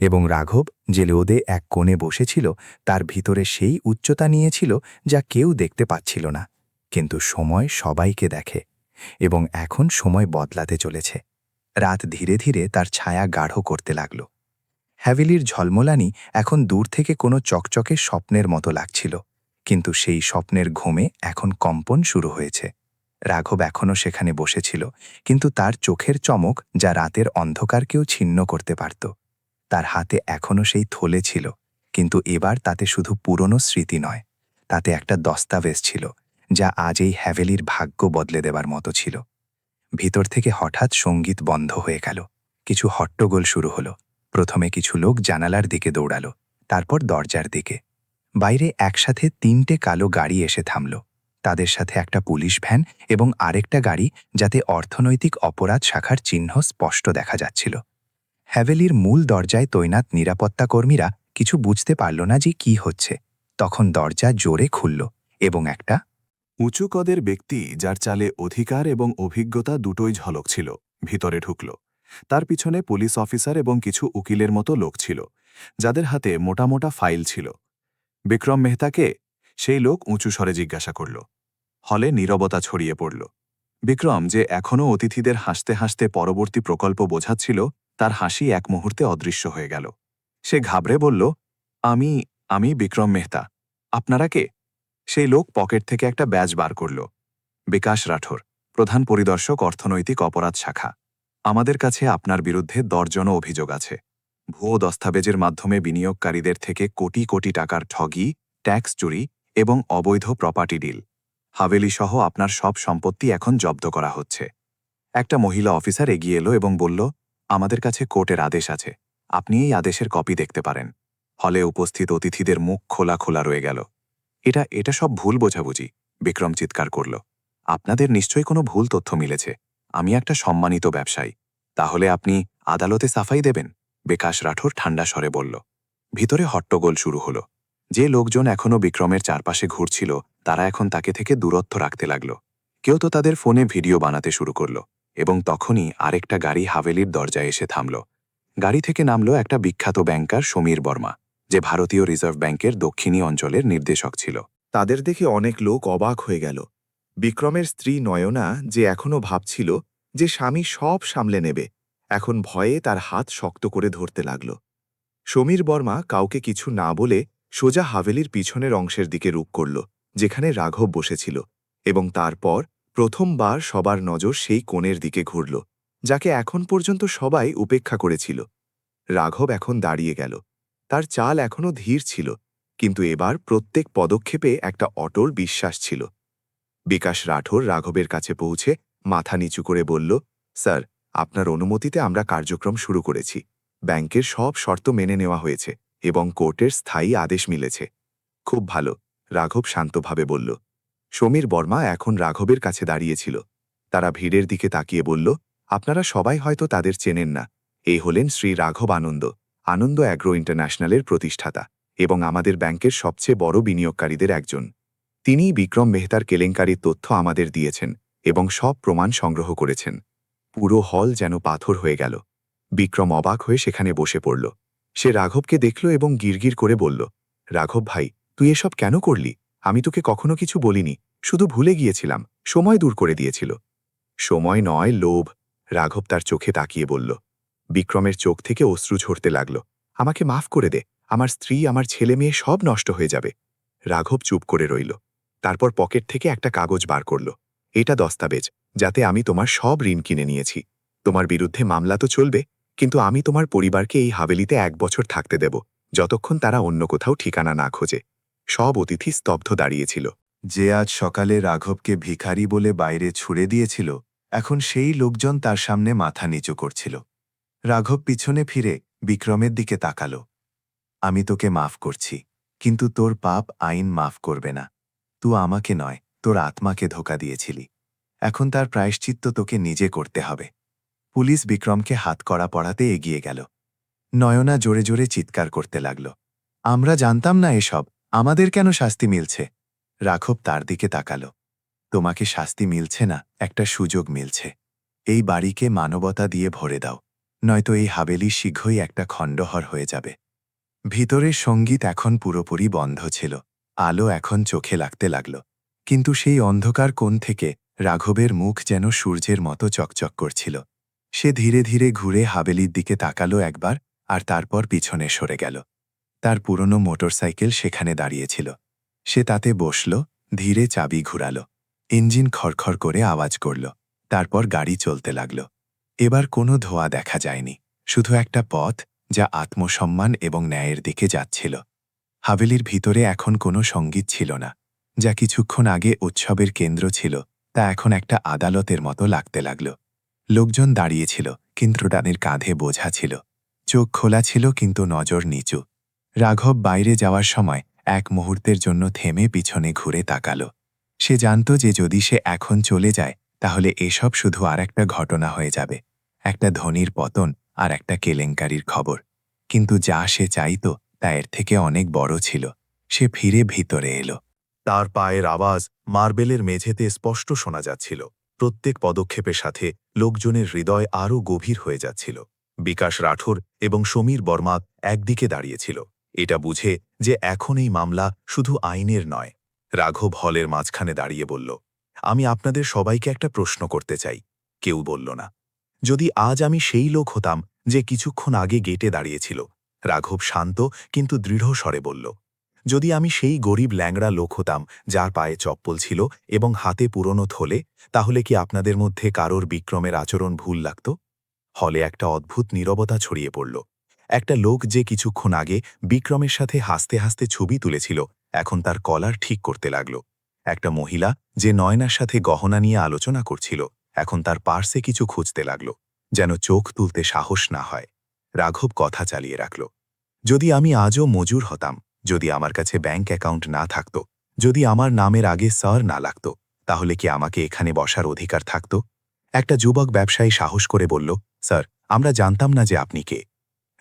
এবং রাঘব যে লোদে এক কোণে বসেছিল তার ভিতরে সেই উচ্চতা নিয়েছিল যা কেউ দেখতে পাচ্ছিল না। কিন্তু সময় সবাইকে দেখে, এবং এখন সময় বদলাতে চলেছে। রাত ধীরে ধীরে তার ছায়া গাঢ় করতে লাগল। হ্যাভেলির ঝলমলানি এখন দূর থেকে কোনো চকচকে স্বপ্নের মতো লাগছিল, কিন্তু সেই স্বপ্নের ঘুমে এখন কম্পন শুরু হয়েছে। রাঘব এখনও সেখানে বসেছিল, কিন্তু তার চোখের চমক যা রাতের অন্ধকারকেও ছিন্ন করতে পারত। তার হাতে এখনও সেই থলে ছিল, কিন্তু এবার তাতে শুধু পুরনো স্মৃতি নয়, তাতে একটা দস্তাবেজ ছিল যা আজ এই হ্যাভেলির ভাগ্য বদলে দেবার মতো ছিল। ভিতর থেকে হঠাৎ সঙ্গীত বন্ধ হয়ে গেল। কিছু হট্টগোল শুরু হলো। প্রথমে কিছু লোক জানালার দিকে দৌড়ালো, তারপর দরজার দিকে। বাইরে একসাথে 3টে কালো গাড়ি এসে থামল। তাদের সাথে একটা পুলিশ ভ্যান এবং আরেকটা গাড়ি যাতে অর্থনৈতিক অপরাধ শাখার চিহ্ন স্পষ্ট দেখা যাচ্ছিল। হ্যাভেলির মূল দরজায় তৈনাত নিরাপত্তা কর্মীরা কিছু বুঝতে পারল না যে কি হচ্ছে। তখন দরজা জোরে খুলল এবং একটা উঁচু কদের ব্যক্তি, যার চালে অধিকার এবং অভিজ্ঞতা দুটোই ঝলক ছিল, ভিতরে ঢুকল। তার পিছনে পুলিশ অফিসার এবং কিছু উকিলের মতো লোক ছিল, যাদের হাতে মোটা মোটা ফাইল ছিল। বিক্রম মেহতাকে? সেই লোক উঁচু স্বরে জিজ্ঞাসা করল। হলে নীরবতা ছড়িয়ে পড়ল। বিক্রম, যে এখনও অতিথিদের হাসতে হাসতে পরবর্তী প্রকল্প বোঝাচ্ছিল, তার হাসি এক মুহূর্তে অদৃশ্য হয়ে গেল। সে ঘাবড়ে বলল, আমি বিক্রম মেহতা। আপনারা কে? সেই লোক পকেট থেকে একটা ব্যাজ বার করল। বিকাশ রাঠোর, প্রধান পরিদর্শক, অর্থনৈতিক অপরাধ শাখা। আমাদের কাছে আপনার বিরুদ্ধে 10 জন অভিযোগ আছে। ভুয়ো দস্তাবেজের মাধ্যমে বিনিয়োগকারীদের থেকে কোটি কোটি টাকার ঠগি, ট্যাক্স চুরি এবং অবৈধ প্রপার্টি ডিল। হাভেলি সহ আপনার সব সম্পত্তি এখন জব্দ করা হচ্ছে। একটা মহিলা অফিসার এগিয়ে এলো এবং বলল, আমাদের কাছে কোর্টের আদেশ আছে, আপনি এই আদেশের কপি দেখতে পারেন। হলে উপস্থিত অতিথিদের মুখ খোলা খোলা রয়ে গেল। এটা সব ভুল বোঝাবুঝি, বিক্রম চিৎকার করল। আপনাদের নিশ্চয়ই কোনো ভুল তথ্য মিলেছে। আমি একটা সম্মানিত ব্যবসায়ী। তাহলে আপনি আদালতে সাফাই দেবেন? বিকাশ রাঠোর ঠান্ডা স্বরে বলল। ভিতরে হট্টগোল শুরু হলো। যে লোকজন এখনও বিক্রমের চারপাশে ঘুরছিল, তারা এখন তাকে থেকে দূরত্ব রাখতে লাগল। কেউ তো তাদের ফোনে ভিডিও বানাতে শুরু করল এবং তখনই আরেকটা গাড়ি হাভেলির দরজায় এসে থামল। গাড়ি থেকে নামল একটা বিখ্যাত ব্যাংকার সমীর বর্মা, যে ভারতীয় রিজার্ভ ব্যাংকের দক্ষিণী অঞ্চলের নির্দেশক ছিল। তাদের দেখে অনেক লোক অবাক হয়ে গেল। বিক্রমের স্ত্রী নয়না, যে এখনও ভাবছিল যে স্বামী সব সামলে নেবে, এখন ভয়ে তার হাত শক্ত করে ধরতে লাগল। সমীর বর্মা কাউকে কিছু না বলে সোজা হাভেলির পিছনের অংশের দিকে রুখ করল, যেখানে রাঘব বসেছিল, এবং তারপর প্রথমবার সবার নজর সেই কোণের দিকে ঘুরল, যাকে এখন পর্যন্ত সবাই উপেক্ষা করেছিল। রাঘব এখন দাঁড়িয়ে গেল। তার চাল এখনও ধীর ছিল, কিন্তু এবার প্রত্যেক পদক্ষেপে একটা অটল বিশ্বাস ছিল। বিকাশ রাঠোর রাঘবের কাছে পৌঁছে মাথা নিচু করে বলল, স্যার, আপনার অনুমতিতে আমরা কার্যক্রম শুরু করেছি। ব্যাংকের সব শর্ত মেনে নেওয়া হয়েছে এবং কোর্টের স্থায়ী আদেশ মিলেছে। খুব ভালো, রাঘব শান্তভাবে বলল। সমীর বর্মা এখন রাঘবের কাছে দাঁড়িয়েছিল। তারা ভিড়ের দিকে তাকিয়ে বলল, আপনারা সবাই হয়তো তাদের চেনেন না। এই হলেন শ্রী রাঘব আনন্দ, আনন্দ অ্যাগ্রো ইন্টারন্যাশনালের প্রতিষ্ঠাতা এবং আমাদের ব্যাংকের সবচেয়ে বড় বিনিয়োগকারীদের একজন। তিনিই বিক্রম মেহতার কেলেঙ্কারির তথ্য আমাদের দিয়েছেন এবং সব প্রমাণ সংগ্রহ করেছেন। পুরো হল যেন পাথর হয়ে গেল। বিক্রম অবাক হয়ে সেখানে বসে পড়ল। সে রাঘবকে দেখল এবং গিরগির করে বলল, রাঘব ভাই, তুই এসব কেন করলি? আমি তোকে কখনো কিছু বলিনি, শুধু ভুলে গিয়েছিলাম, সময় দূর করে দিয়েছিল। সময় নয়, লোভ, রাঘব তার চোখে তাকিয়ে বলল। বিক্রমের চোখ থেকে অশ্রু ঝরতে লাগল। আমাকে মাফ করে দে, আমার স্ত্রী, আমার ছেলে মেয়ে সব নষ্ট হয়ে যাবে। রাঘব চুপ করে রইল। তারপর পকেট থেকে একটা কাগজ বার করল। এটা দস্তাবেজ, যাতে আমি তোমার সব ঋণ কিনে নিয়েছি। তোমার বিরুদ্ধে মামলা তো চলবে, কিন্তু আমি তোমার পরিবারকে এই হাভেলিতে 1 বছর থাকতে দেব, যতক্ষণ তারা অন্য কোথাও ঠিকানা না খোঁজে। সব অতিথি স্তব্ধ দাঁড়িয়েছিল। যে আজ সকালে রাঘবকে ভিখারি বলে বাইরে ছুড়ে দিয়েছিল, এখন সেই লোকজন তার সামনে মাথা নিচু করছিল। রাঘব পিছনে ফিরে বিক্রমের দিকে তাকাল। আমি তোকে মাফ করছি, কিন্তু তোর পাপ আইন মাফ করবে না। তুই আমাকে নয়, তোর আত্মাকে ধোঁকা দিয়েছিলি। এখন তার প্রায়শ্চিত্ত তোকে নিজে করতে হবে। পুলিশ বিক্রমকে হাতকড়া পড়াতে এগিয়ে গেল। নয়না জোরে জোরে চিৎকার করতে লাগল, আমরা জানতাম না এসব, আমাদের কেন শাস্তি মিলছে? রাঘব তার দিকে তাকাল। তোমাকে শাস্তি মিলছে না, একটা সুযোগ মিলছে। এই বাড়িকে মানবতা দিয়ে ভরে দাও, নয়তো এই হাভেলি শীঘ্রই একটা খণ্ডহর হয়ে যাবে। ভিতরের সঙ্গীত এখন পুরোপুরি বন্ধ ছিল। আলো এখন চোখে লাগতে লাগল, কিন্তু সেই অন্ধকার কোণ থেকে রাঘবের মুখ যেন সূর্যের মতো চকচক করছিল। সে ধীরে ধীরে ঘুরে হাভেলির দিকে তাকালো একবার, আর তারপর পিছনে সরে গেল। তার পুরনো মোটরসাইকেল সেখানে দাঁড়িয়েছিল। সে তাতে বসল, ধীরে চাবি ঘুরাল। ইঞ্জিন খড়খড় করে আওয়াজ করল। তারপর গাড়ি চলতে লাগল। এবার কোনো ধোঁয়া দেখা যায়নি, শুধু একটা পথ যা আত্মসম্মান এবং ন্যায়ের দিকে যাচ্ছিল। হাভেলির ভিতরে এখন কোনো সঙ্গীত ছিল না। যা কিছুক্ষণ আগে উৎসবের কেন্দ্র ছিল, তা এখন একটা আদালতের মতো লাগতে লাগল। লোকজন দাঁড়িয়েছিল, কিন্তু তাদের কাঁধে বোঝা ছিল। চোখ খোলা ছিল, কিন্তু নজর নিচু। রাঘব বাইরে যাওয়ার সময় এক মুহূর্তের জন্য থেমে পিছনে ঘুরে তাকাল। সে জানত যে যদি সে এখন চলে যায়, তাহলে এসব শুধু আর একটা ঘটনা হয়ে যাবে, একটা ধনীর পতন আর একটা কেলেঙ্কারির খবর। কিন্তু যা সে চাইত তা এর থেকে অনেক বড় ছিল। সে ফিরে ভিতরে এলো। তার পায়ের আওয়াজ মার্বেলের মেঝেতে স্পষ্ট শোনা যাচ্ছিল। প্রত্যেক পদক্ষেপের সাথে লোকজনের হৃদয় আরও গভীর হয়ে যাচ্ছিল। বিকাশ রাঠোর এবং সমীর বর্মা একদিকে দাঁড়িয়েছিল, এটা বুঝে যে এখন এই মামলা শুধু আইনের নয়। রাঘব হলের মাঝখানে দাঁড়িয়ে বলল, আমি আপনাদের সবাইকে একটা প্রশ্ন করতে চাই। কেউ বলল না। যদি আজ আমি সেই লোক হতাম যে কিছুক্ষণ আগে গেটে দাঁড়িয়েছিল, রাঘব শান্ত কিন্তু দৃঢ় স্বরে বলল। যদি আমি সেই গরিব ল্যাংড়া লোক হতাম যার পায়ে চপ্পল ছিল এবং হাতে পুরনো থলে, তাহলে কি আপনাদের মধ্যে কারোর বিক্রমের আচরণ ভুল লাগত? হলে একটা অদ্ভুত নীরবতা ছড়িয়ে পড়ল। একটা লোক যে কিছুক্ষণ আগে বিক্রমের সাথে হাসতে হাসতে ছবি তুলেছিল, এখন তার কলার ঠিক করতে লাগল। একটা মহিলা যে নয়নার সাথে গহনা নিয়ে আলোচনা করছিল, এখন তার পার্সে কিছু খুঁজতে লাগল, যেন চোখ তুলতে সাহস না হয়। রাঘব কথা চালিয়ে রাখল, যদি আমি আজও মজুর হতাম, যদি আমার কাছে ব্যাংক অ্যাকাউন্ট না থাকত, যদি আমার নামের আগে স্যার না লাগত, তাহলে কি আমাকে এখানে বসার অধিকার থাকত? একটা যুবক ব্যবসায়ী সাহস করে বলল, স্যার, আমরা জানতাম না যে আপনি কে।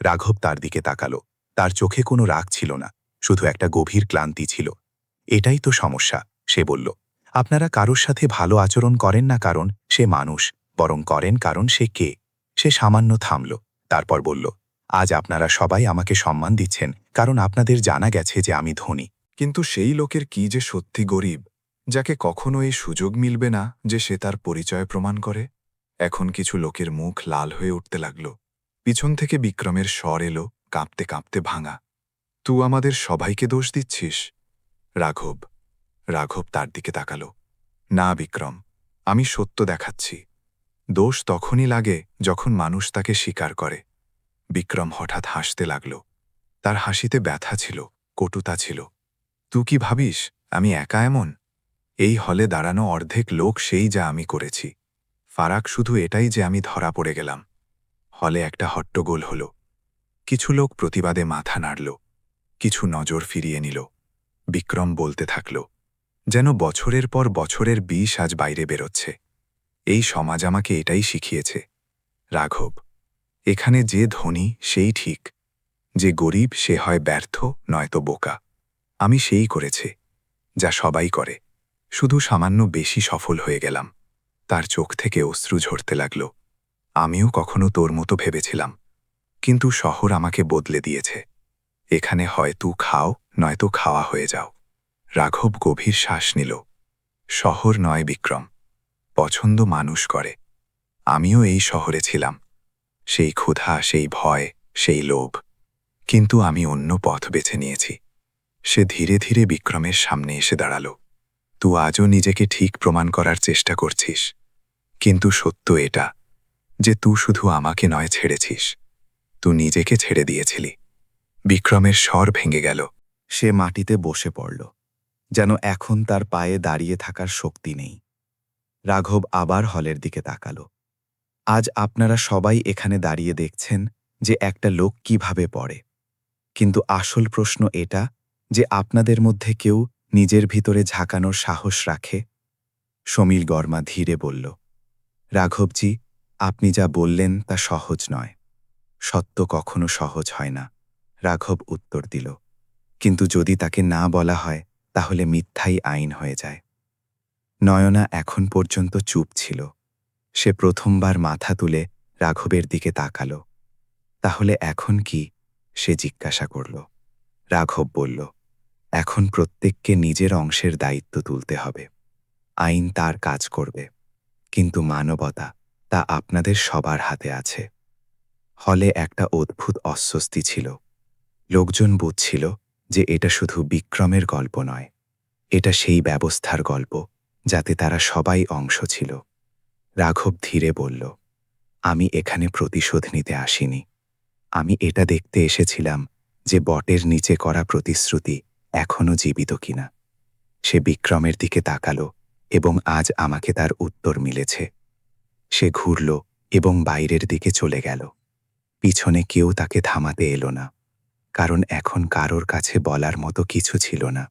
রাঘব তার দিকে তাকাল। তার চোখে কোনো রাগ ছিল না, শুধু একটা গভীর ক্লান্তি ছিল। এটাই তো সমস্যা, সে বলল। আপনারা কারোর সাথে ভালো আচরণ করেন না কারণ সে মানুষ, বরং করেন কারণ সে কে। সে সামান্য থামল, তারপর বলল, আজ আপনারা সবাই আমাকে সম্মান দিচ্ছেন কারণ আপনাদের জানা গেছে যে আমি ধনী। কিন্তু সেই লোকের কি যে সত্যি গরিব, যাকে কখনো এই সুযোগ মিলবে না যে সে তার পরিচয় প্রমাণ করে? এখন কিছু লোকের মুখ লাল হয়ে উঠতে লাগল। পিছন থেকে বিক্রমের স্বর এলো, কাঁপতে কাঁপতে ভাঙা। তুই আমাদের সবাইকে দোষ দিচ্ছিস? রাঘব রাঘব তার দিকে তাকালো। না বিক্রম, আমি সত্য দেখাচ্ছি। দোষ তখনই লাগে যখন মানুষ তাকে স্বীকার করে। বিক্রম হঠাৎ হাসতে লাগল। তার হাসিতে ব্যথা ছিল, কটুতা ছিল। তুই কি ভাবিস আমি একা এমন? এই হলে দাঁড়ানো অর্ধেক লোক সেই যা আমি করেছি। ফারাক শুধু এটাই যে আমি ধরা পড়ে গেলাম। হলে একটা হট্টগোল হল। কিছু লোক প্রতিবাদে মাথা নাড়ল, কিছু নজর ফিরিয়ে নিল। বিক্রম বলতে থাকল, যেন বছরের পর বছরের বিষ আজ বাইরে বেরোচ্ছে। এই সমাজ আমাকে এটাই শিখিয়েছে। রাঘব, এখানে যে ধনী সেই ঠিক, যে গরিব সে হয় ব্যর্থ নয়তো বোকা। আমি সেই করেছে যা সবাই করে, শুধু সামান্য বেশি সফল হয়ে গেলাম। তার চোখ থেকে অশ্রু ঝরতে লাগল। আমিও কখনো তোর মতো ভেবেছিলাম, কিন্তু শহর আমাকে বদলে দিয়েছে। এখানে হয় তু খাও নয়তো খাওয়া হয়ে যাও। রাঘব গভীর শ্বাস নিল। শহর নয় বিক্রম, পছন্দ মানুষ করে। আমিও এই শহরে ছিলাম, সেই ক্ষুধা, সেই ভয়, সেই লোভ। কিন্তু আমি অন্য পথ বেছে নিয়েছি। সে ধীরে ধীরে বিক্রমের সামনে এসে দাঁড়াল। তুই আজও নিজেকে ঠিক প্রমাণ করার চেষ্টা করছিস, কিন্তু সত্য এটা যে তুই শুধু আমাকে নয় ছেড়েছিস, তুই নিজেকে ছেড়ে দিয়েছিলি। বিক্রমের স্বর ভেঙে গেল। সে মাটিতে বসে পড়ল, যেন এখন তার পায়ে দাঁড়িয়ে থাকার শক্তি নেই। রাঘব আবার হলের দিকে তাকাল। আজ আপনারা সবাই এখানে দাঁড়িয়ে দেখছেন যে একটা লোক কিভাবে পড়ে, কিন্তু আসল প্রশ্ন এটা যে আপনাদের মধ্যে কেউ নিজের ভিতরে ঝাঁকানোর সাহস রাখে? সমীর গর্মা ধীরে বলল, রাঘবজি, আপনি যা বললেন তা সহজ নয়। সত্য কখনো সহজ হয় না। রাঘব উত্তর দিল, কিন্তু যদি তাকে না বলা হয় তাহলে মিথ্যাই আইন হয়ে যায়। নয়না এখন পর্যন্ত চুপ ছিল। সে প্রথমবার মাথা তুলে রাঘবের দিকে তাকাল। তাহলে এখন কি? সে জিজ্ঞাসা করল। রাঘব বলল, এখন প্রত্যেককে নিজের অংশের দায়িত্ব তুলতে হবে। আইন তার কাজ করবে, কিন্তু মানবতা তা আপনাদের সবার হাতে আছে। হলে একটা অদ্ভুত অস্বস্তি ছিল। লোকজন বুঝছিল যে এটা শুধু বিক্রমের গল্প নয়, এটা সেই ব্যবস্থার গল্প যাতে তারা সবাই অংশ ছিল। রাঘব ধীরে বলল, আমি এখানে প্রতিশোধ নিতে আসিনি। আমি এটা দেখতে এসেছিলাম যে বটের নিচে করা প্রতিশ্রুতি এখনও জীবিত কিনা। সে বিক্রমের দিকে তাকালো এবং আজ আমাকে তার উত্তর মিলেছে। সে ঘুরল এবং বাইরের দিকে চলে গেল। পিছনে কেউ তাকে থামাতে এলো না, কারণ এখন কারোর কাছে বলার মতো কিছু ছিল না।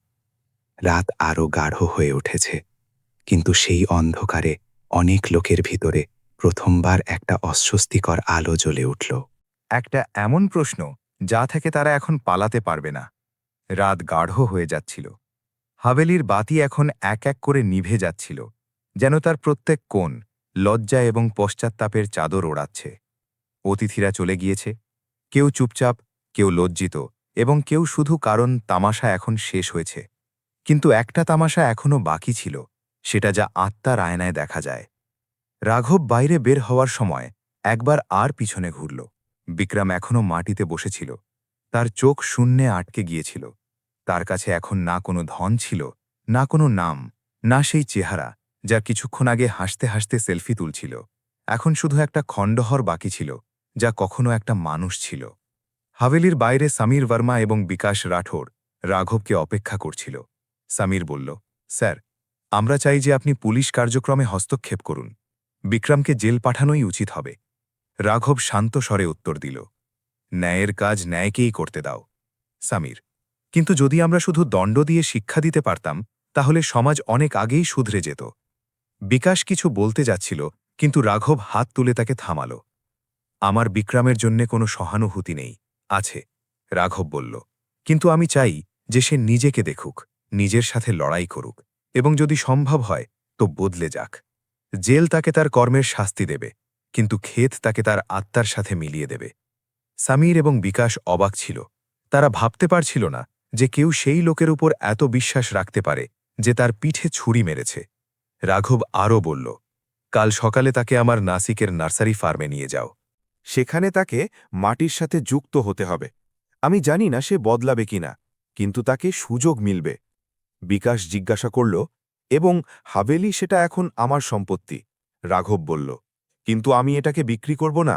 রাত আরও গাঢ় হয়ে উঠেছে, কিন্তু সেই অন্ধকারে অনেক লোকের ভিতরে প্রথমবার একটা অস্বস্তিকর আলো জ্বলে উঠল। একটা এমন প্রশ্ন যা থেকে তারা এখন পালাতে পারবে না। রাত গাঢ় হয়ে যাচ্ছিল। হাভেলির বাতি এখন এক এক করে নিভে যাচ্ছিল, যেন তার প্রত্যেক কোণ লজ্জা এবং পশ্চাত্তাপের চাদর ওড়াচ্ছে। অতিথিরা চলে গিয়েছে, কেউ চুপচাপ, কেউ লজ্জিত, এবং কেউ শুধু কারণ তামাশা এখন শেষ হয়েছে। কিন্তু একটা তামাশা এখনও বাকি ছিল, সেটা যা আত্মার আয়নায় দেখা যায়। রাঘব বাইরে বের হওয়ার সময় একবার আর পিছনে ঘুরল। বিক্রম এখনও মাটিতে বসেছিল। তার চোখ শূন্যে আটকে গিয়েছিল। তার কাছে এখন না কোনো ধন ছিল, না কোনো নাম, না সেই চেহারা যা কিছুক্ষণ আগে হাসতে হাসতে সেলফি তুলছিল। এখন শুধু একটা খণ্ডহর বাকি ছিল, যা কখনো একটা মানুষ ছিল। হাভেলির বাইরে সমীর বর্মা এবং বিকাশ রাঠোর রাঘবকে অপেক্ষা করছিল। সমীর বলল, স্যার, আমরা চাই যে আপনি পুলিশ কার্যক্রমে হস্তক্ষেপ করুন। বিক্রমকে জেল পাঠানোই উচিত হবে। রাঘব শান্ত স্বরে উত্তর দিল, ন্যায়ের কাজ ন্যায়কেই করতে দাও। সমীর, কিন্তু যদি আমরা শুধু দণ্ড দিয়ে শিক্ষা দিতে পারতাম তাহলে সমাজ অনেক আগেই শুধরে যেত। বিকাশ কিছু বলতে যাচ্ছিল, কিন্তু রাঘব হাত তুলে তাকে থামাল। আমার বিক্রমের জন্যে কোনো সহানুভূতি নেই। আছে, রাঘব বলল, কিন্তু আমি চাই যে সে নিজেকে দেখুক, নিজের সাথে লড়াই করুক, এবং যদি সম্ভব হয় তো বদলে যাক। জেল তাকে তার কর্মের শাস্তি দেবে, কিন্তু ক্ষেত তাকে তার আত্মার সাথে মিলিয়ে দেবে। সামির এবং বিকাশ অবাক ছিল। তারা ভাবতে পারছিল না যে কেউ সেই লোকের উপর এত বিশ্বাস রাখতে পারে যে তার পিঠে ছুরি মেরেছে। রাঘব আরও বলল, কাল সকালে তাকে আমার নাসিকের নার্সারি ফার্মে নিয়ে যাও। সেখানে তাকে মাটির সাথে যুক্ত হতে হবে। আমি জানি না সে বদলাবে কিনা, কিন্তু তাকে সুযোগ মিলবে। বিকাশ জিজ্ঞাসা করল, এবং হাভেলি সেটা এখন আমার সম্পত্তি? রাঘব বলল, কিন্তু আমি এটাকে বিক্রি করব না।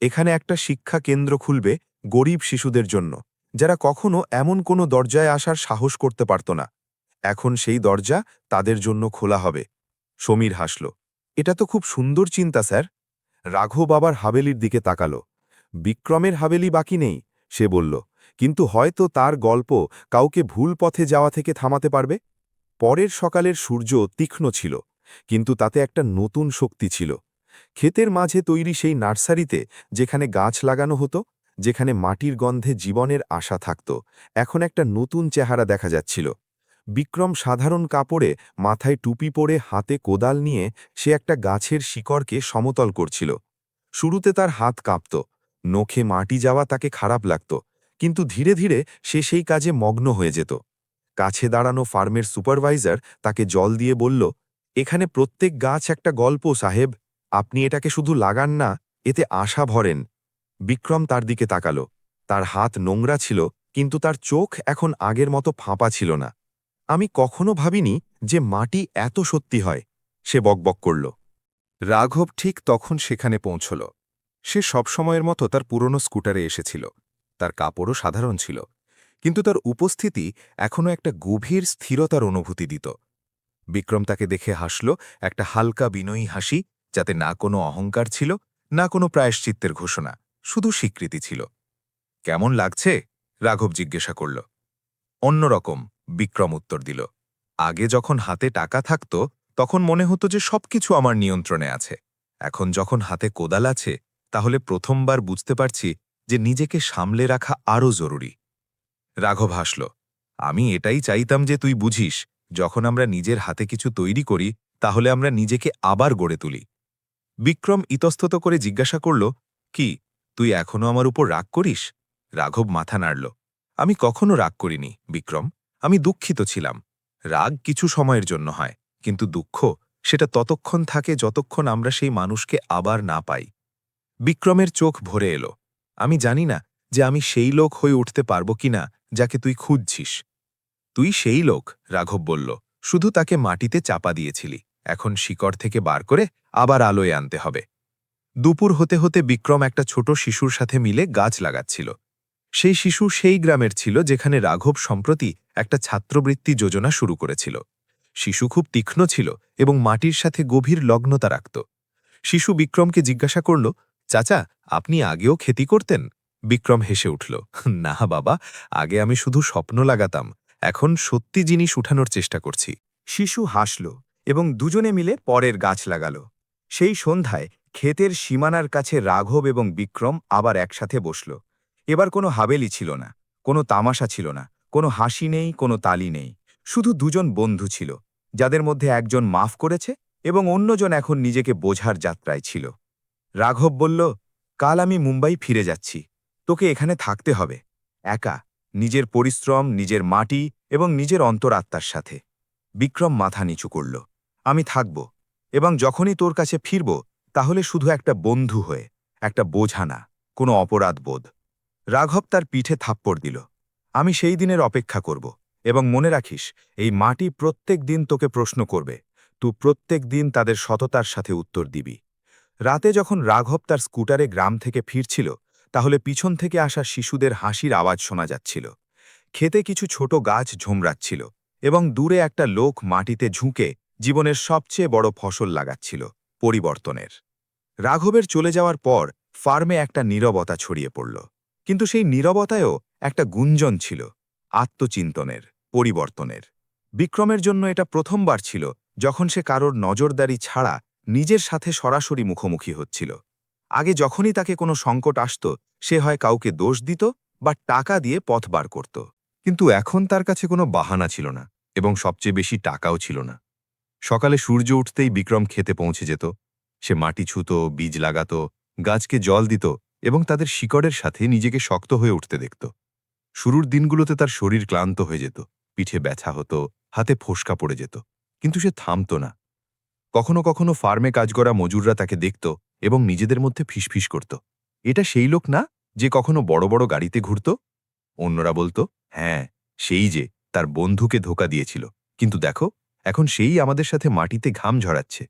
এখানে একটা শিক্ষা কেন্দ্র খুলবে গরিব শিশুদের জন্য, যারা কখনো এমন কোনো দরজায় আসার সাহস করতে পারত না। এখন সেই দরজা তাদের জন্য খোলা হবে। সমীর হাসল। এটা তো খুব সুন্দর চিন্তা, স্যার। রাঘব আবার হাভেলির দিকে তাকাল। বিক্রমের হাভেলি বাকি নেই, সে বলল, কিন্তু হয়তো তার গল্প কাউকে ভুল পথে যাওয়া থেকে থামাতে পারবে। পরের সকালের সূর্য তীক্ষ্ণ ছিল, কিন্তু তাতে একটা নতুন শক্তি ছিল। ক্ষেতের মাঝে তৈরি সেই নার্সারিতে, যেখানে গাছ লাগানো হতো, যেখানে মাটির গন্ধে জীবনের আশা থাকত, এখন একটা নতুন চেহারা দেখা যাচ্ছিল। বিক্রম সাধারণ কাপড়ে, মাথায় টুপি পরে, হাতে কোদাল নিয়ে সে একটা গাছের শিকড়কে সমতল করছিল। শুরুতে তার হাত কাঁপত, নখে মাটি যাওয়া তাকে খারাপ লাগত, কিন্তু ধীরে ধীরে সে সেই কাজে মগ্ন হয়ে যেত। কাছে দাঁড়ানো ফার্মের সুপারভাইজার তাকে জল দিয়ে বলল, এখানে প্রত্যেক গাছ একটা গল্প, সাহেব। আপনি এটাকে শুধু লাগান না, এতে আশা ভরেন। বিক্রম তার দিকে তাকাল। তার হাত নোংরা ছিল, কিন্তু তার চোখ এখন আগের মতো ফাঁপা ছিল না। আমি কখনো ভাবিনি যে মাটি এত সত্যি হয়, সে বকবক করল। রাঘব ঠিক তখন সেখানে পৌঁছল। সে সবসময়ের মতো তার পুরনো স্কুটারে এসেছিল। তার কাপড়ও সাধারণ ছিল, কিন্তু তার উপস্থিতি এখনও একটা গভীর স্থিরতার অনুভূতি দিত। বিক্রম তাকে দেখে হাসল, একটা হালকা বিনয়ী হাসি, যাতে না কোনো অহংকার ছিল, না কোনো প্রায়শ্চিত্তের ঘোষণা, শুধু স্বীকৃতি ছিল। কেমন লাগছে? রাঘব জিজ্ঞাসা করল। অন্যরকম, বিক্রম উত্তর দিল। আগে যখন হাতে টাকা থাকত তখন মনে হতো যে সবকিছু আমার নিয়ন্ত্রণে আছে। এখন যখন হাতে কোদাল আছে, তাহলে প্রথমবার বুঝতে পারছি যে নিজেকে সামলে রাখা আরও জরুরি। রাঘব হাসল। আমি এটাই চাইতাম যে তুই বুঝিস, যখন আমরা নিজের হাতে কিছু তৈরি করি, তাহলে আমরা নিজেকে আবার গড়ে তুলি। বিক্রম ইতস্তত করে জিজ্ঞাসা করল, কি, তুই এখনও আমার উপর রাগ করিস? রাঘব মাথা নাড়ল। আমি কখনো রাগ করিনি, বিক্রম। আমি দুঃখিত ছিলাম। রাগ কিছু সময়ের জন্য হয়, কিন্তু দুঃখ, সেটা ততক্ষণ থাকে যতক্ষণ আমরা সেই মানুষকে আবার না পাই। বিক্রমের চোখ ভরে এলো। আমি জানি না যে আমি সেই লোক হয়ে উঠতে পারব কিনা যাকে তুই খুঁজছিস। তুই সেই লোক, রাঘব বলল, শুধু তাকে মাটিতে চাপা দিয়েছিলি। এখন শিকড় থেকে বার করে আবার আলোয় আনতে হবে। দুপুর হতে হতে বিক্রম একটা ছোট শিশুর সাথে মিলে গাছ লাগাচ্ছিল। সেই শিশু সেই গ্রামের ছিল যেখানে রাঘব সম্প্রতি একটা ছাত্রবৃত্তি যোজনা শুরু করেছিল। শিশু খুব তীক্ষ্ণ ছিল এবং মাটির সাথে গভীর লগ্নতা রাখত। শিশু বিক্রমকে জিজ্ঞাসা করল, চাচা, আপনি আগেও খেতি করতেন? বিক্রম হেসে উঠল, না বাবা, আগে আমি শুধু স্বপ্ন লাগাতাম, এখন সত্যি জিনিস উঠানোর চেষ্টা করছি। শিশু হাসল এবং দুজনে মিলে পরের গাছ লাগাল। সেই সন্ধ্যায় ক্ষেতের সীমানার কাছে রাঘব এবং বিক্রম আবার একসাথে বসল। এবার কোনো হাবেলি ছিল না, কোনো তামাশা ছিল না, কোনো হাসি নেই, কোনো তালি নেই। শুধু দুজন বন্ধু ছিল, যাদের মধ্যে একজন মাফ করেছে এবং অন্যজন এখন নিজেকে বোঝার যাত্রায় ছিল। রাঘব বলল, কাল আমি মুম্বাই ফিরে যাচ্ছি। তোকে এখানে থাকতে হবে, একা, নিজের পরিশ্রম, নিজের মাটি এবং নিজের অন্তরাত্মার সাথে। বিক্রম মাথা নিচু করল। আমি থাকব, এবং যখনই তোর কাছে ফিরব, তাহলে শুধু একটা বন্ধু হয়ে, একটা বোঝা না, কোনো অপরাধ বোধ। রাঘব তার পিঠে থাপ্পড় দিল। আমি সেই দিনের অপেক্ষা করব, এবং মনে রাখিস, এই মাটি প্রত্যেক দিন তোকে প্রশ্ন করবে। তুই প্রত্যেক দিন তাদের সততার সাথে উত্তর দিবি। রাতে যখন রাঘব তার স্কুটারে গ্রাম থেকে ফিরছিল, তাহলে পিছন থেকে আসা শিশুদের হাসির আওয়াজ শোনা যাচ্ছিল। ক্ষেতে কিছু ছোট গাছ ঝোমরাচ্ছিল, এবং দূরে একটা লোক মাটিতে ঝুঁকে জীবনের সবচেয়ে বড় ফসল লাগাচ্ছিল, পরিবর্তনের। রাঘবের চলে যাওয়ার পর ফার্মে একটা নীরবতা ছড়িয়ে পড়ল, কিন্তু সেই নীরবতায়ও একটা গুঞ্জন ছিল, আত্মচিন্তনের, পরিবর্তনের। বিক্রমের জন্য এটা প্রথমবার ছিল যখন সে কারোর নজরদারি ছাড়া নিজের সাথে সরাসরি মুখোমুখি হচ্ছিল। আগে যখনই তাকে কোনো সংকট আসত, সে হয় কাউকে দোষ দিত বা টাকা দিয়ে পথ বার করত। কিন্তু এখন তার কাছে কোনো বাহানা ছিল না। এবং সবচেয়ে বেশি টাকাও ছিল না। সকালে সূর্য উঠতেই বিক্রম খেতে পৌঁছে যেত। সে মাটি ছুঁত, বীজ লাগাত, গাছকে জল দিত এবং তাদের শিকড়ের সাথে নিজেকে শক্ত হয়ে উঠতে দেখত। শুরুর দিনগুলোতে তার শরীর ক্লান্ত হয়ে যেত, পিঠে ব্যথা হতো, হাতে ফোসকা পড়ে যেত, কিন্তু সে থামত না। কখনো কখনো ফার্মে কাজ করা মজুররা তাকে দেখত এবং নিজেদের মধ্যে ফিসফিস করত, এটা সেই লোক না যে কখনো বড় বড় গাড়িতে ঘুরত? অন্যরা বলতো, হ্যাঁ, সেই যে তার বন্ধুকে ধোঁকা দিয়েছিল, কিন্তু দেখো, এখন সেই আমাদের সাথে মাটিতে ঘাম ঝরাচ্ছে।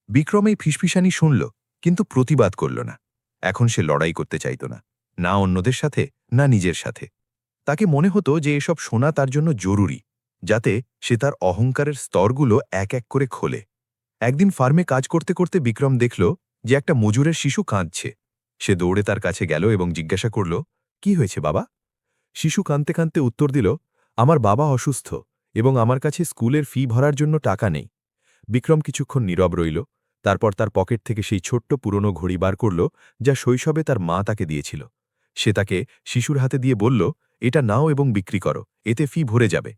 বিক্রম এই ফিসফিসানি শুনল, কিন্তু প্রতিবাদ করল না। এখন সে লড়াই করতে চাইত না, না অন্যদের সাথে, না নিজের সাথে। তাকে মনে হতো যে এসব শোনা তার জন্য জরুরি, যাতে সে তার অহংকারের স্তরগুলো এক এক করে খোলে। একদিন ফার্মে কাজ করতে করতে বিক্রম দেখল যে একটা মজুরের শিশু কাঁদছে। সে দৌড়ে তার কাছে গেল এবং জিজ্ঞাসা করল, কি হয়েছে বাবা? শিশু কাঁদতে কাঁদতে উত্তর দিল, আমার বাবা অসুস্থ এবং আমার কাছে স্কুলের ফি ভরার জন্য টাকা নেই। বিক্রম কিছুক্ষণ নীরব রইল, তারপর তার পকেট থেকে সেই ছোট্ট পুরনো ঘড়ি বার করল, যা শৈশবে তার মা তাকে দিয়েছিল। সে তাকে শিশুর হাতে দিয়ে বলল, এটা নাও এবং বিক্রি করো, এতে ফি ভরে যাবে।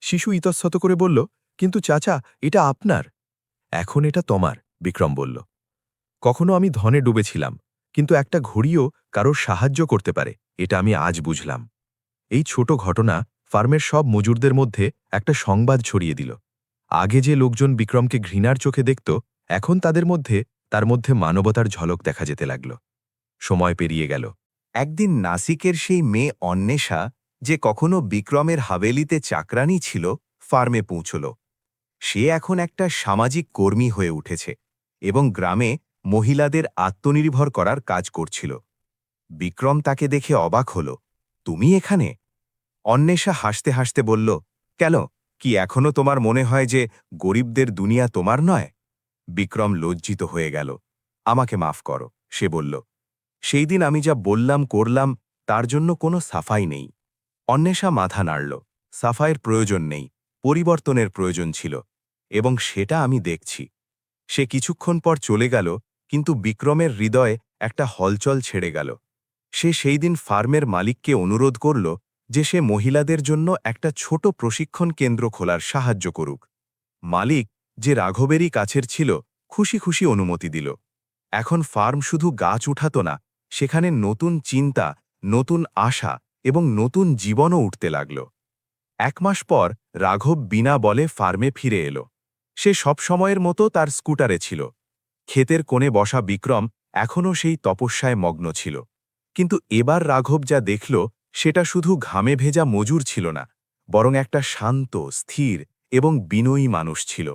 শিশু ইতস্তত করে বলল, কিন্তু চাচা, এটা আপনার। এখন এটা তোমার, বিক্রম বলল। কখনো আমি ধনে ডুবেছিলাম, কিন্তু একটা ঘড়িও কারোর সাহায্য করতে পারে, এটা আমি আজ বুঝলাম। এই ছোট ঘটনা ফার্মের সব মজুরদের মধ্যে একটা সংবাদ ছড়িয়ে দিল। আগে যে লোকজন বিক্রমকে ঘৃণার চোখে দেখত, এখন তার মধ্যে মানবতার ঝলক দেখা যেতে লাগল। সময় পেরিয়ে গেল। একদিন নাসিকের সেই মেয়ে অন্বেষা, যে কখনো বিক্রমের হাভেলিতে চাকরানি ছিল, ফার্মে পৌঁছল। সে এখন একটা সামাজিক কর্মী হয়ে উঠেছে এবং গ্রামে মহিলাদের আত্মনির্ভর করার কাজ করছিল। বিক্রম তাকে দেখে অবাক হল, তুমি এখানে? অন্বেষা হাসতে হাসতে বলল, কেন, কি এখনো তোমার মনে হয় যে গরিবদের দুনিয়া তোমার নয়? বিক্রম লজ্জিত হয়ে গেল। আমাকে মাফ করো, সে বলল। সেই দিন আমি যা বললাম করলাম, তার জন্য কোনো সাফাই নেই। অন্বেষা মাথা নাড়ল। সাফাইয়ের প্রয়োজন নেই, পরিবর্তনের প্রয়োজন ছিল, এবং সেটা আমি দেখছি। সে কিছুক্ষণ পর চলে গেল, কিন্তু বিক্রমের হৃদয়ে একটা হলচল ছেড়ে গেল। সে সেই দিন ফার্মের মালিককে অনুরোধ করল যে সে মহিলাদের জন্য একটা ছোট প্রশিক্ষণ কেন্দ্র খোলার সাহায্য করুক। মালিক, যে রাঘবেরই কাছের ছিল, খুশি খুশি অনুমতি দিল। এখন ফার্ম শুধু গাছ উঠাত না, সেখানে নতুন চিন্তা, নতুন আশা এবং নতুন জীবনও উঠতে লাগল। 1 মাস পর রাঘব বিনা বলে ফার্মে ফিরে এলো। সে সবসময়ের মতো তার স্কুটারে ছিল। ক্ষেতের কোণে বসা বিক্রম এখনও সেই তপস্যায় মগ্ন ছিল। কিন্তু এবার রাঘব যা দেখল, সেটা শুধু ঘামে ভেজা মজুর ছিল না, বরং একটা শান্ত, স্থির এবং বিনয়ী মানুষ ছিল।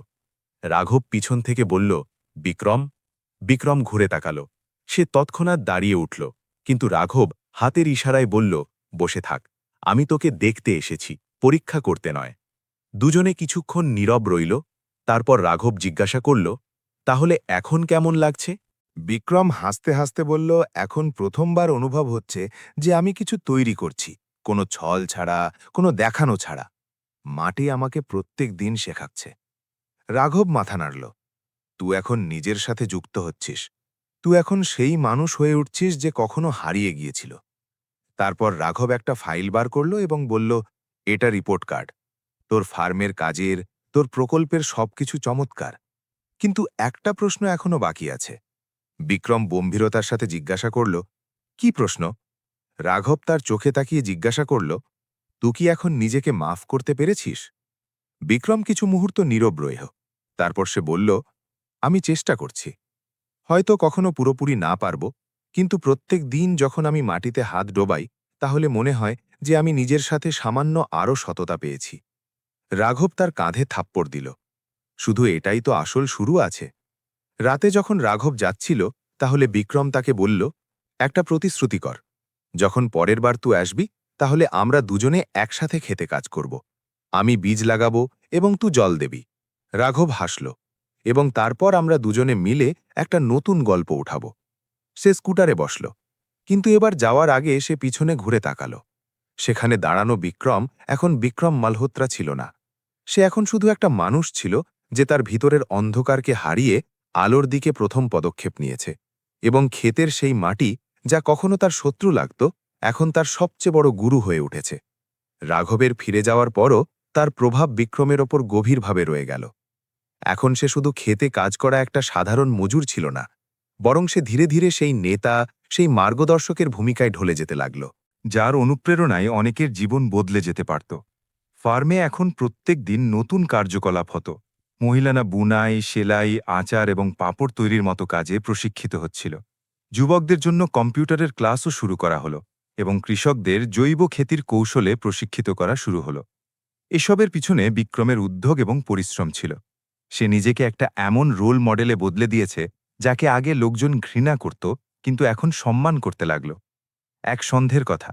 রাঘব পিছন থেকে বলল, বিক্রম। বিক্রম ঘুরে তাকাল। সে তৎক্ষণাৎ দাঁড়িয়ে উঠল, কিন্তু রাঘব হাতের ইশারায় বলল, বসে থাক, আমি তোকে দেখতে এসেছি, পরীক্ষা করতে নয়। দুজনে কিছুক্ষণ নীরব রইল। তারপর রাঘব জিজ্ঞাসা করল, তাহলে এখন কেমন লাগছে? বিক্রম হাসতে হাসতে বলল, এখন প্রথমবার অনুভব হচ্ছে যে আমি কিছু তৈরি করছি, কোনো ছল ছাড়া, কোনো দেখানো ছাড়া। মাটি আমাকে প্রত্যেক দিন শেখাচ্ছে। রাঘব মাথা নাড়ল। তুই এখন নিজের সাথে যুক্ত হচ্ছিস। তুই এখন সেই মানুষ হয়ে উঠছিস যে কখনো হারিয়ে গিয়েছিল। তারপর রাঘব একটা ফাইল বার করল এবং বলল, এটা রিপোর্ট কার্ড। তোর ফার্মের কাজের, তোর প্রকল্পের সবকিছু চমৎকার, কিন্তু একটা প্রশ্ন এখনো বাকি আছে। বিক্রম গম্ভীরতার সাথে জিজ্ঞাসা করল, কি প্রশ্ন? রাঘব তার চোখে তাকিয়ে জিজ্ঞাসা করল, তুই কি এখন নিজেকে মাফ করতে পেরেছিস? বিক্রম কিছু মুহূর্ত নীরব রইল। তারপর সে বলল, আমি চেষ্টা করছি। হয়তো কখনো পুরোপুরি না পারব, কিন্তু প্রত্যেক দিন যখন আমি মাটিতে হাত ডোবাই, তাহলে মনে হয় যে আমি নিজের সাথে সামান্য আরও সততা পেয়েছি। রাঘব তার কাঁধে থাপ্পড় দিল। শুধু এটাই তো আসল শুরু আছে। রাতে যখন রাঘব যাচ্ছিল, তাহলে বিক্রম তাকে বলল, একটা প্রতিশ্রুতি কর। যখন পরের বার তুই আসবি, তাহলে আমরা দুজনে একসাথে খেতে কাজ করব। আমি বীজ লাগাবো এবং তুই জল দেবি। রাঘব হাসল, এবং তারপর আমরা দুজনে মিলে একটা নতুন গল্প উঠাব। সে স্কুটারে বসল, কিন্তু এবার যাওয়ার আগে সে পিছনে ঘুরে তাকাল। সেখানে দাঁড়ানো বিক্রম এখন বিক্রম মালহোত্রা ছিল না। সে এখন শুধু একটা মানুষ ছিল যে তার ভিতরের অন্ধকারকে হারিয়ে আলোর দিকে প্রথম পদক্ষেপ নিয়েছে, এবং ক্ষেতের সেই মাটি, যা কখনো তার শত্রু লাগত, এখন তার সবচেয়ে বড় গুরু হয়ে উঠেছে। রাঘবের ফিরে যাওয়ার পরও তার প্রভাব বিক্রমের ওপর গভীরভাবে রয়ে গেল। এখন সে শুধু খেতে কাজ করা একটা সাধারণ মজুর ছিল না, বরং সে ধীরে ধীরে সেই নেতা, সেই মার্গদর্শকের ভূমিকায় ঢলে যেতে লাগল, যার অনুপ্রেরণায় অনেকের জীবন বদলে যেতে পারত। ফার্মে এখন প্রত্যেক দিন নতুন কার্যকলাপ হতো। মহিলারা বুনাই, সেলাই, আচার এবং পাপড় তৈরির মতো কাজে প্রশিক্ষিত হচ্ছিল। যুবকদের জন্য কম্পিউটারের ক্লাসও শুরু করা হলো এবং কৃষকদের জৈব খেতির কৌশলে প্রশিক্ষিত করা শুরু হলো। এসবের পিছনে বিক্রমের উদ্যোগ এবং পরিশ্রম ছিল। সে নিজেকে একটা এমন রোল মডেলে বদলে দিয়েছে যাকে আগে লোকজন ঘৃণা করত, কিন্তু এখন সম্মান করতে লাগল। এক সন্ধ্যের কথা,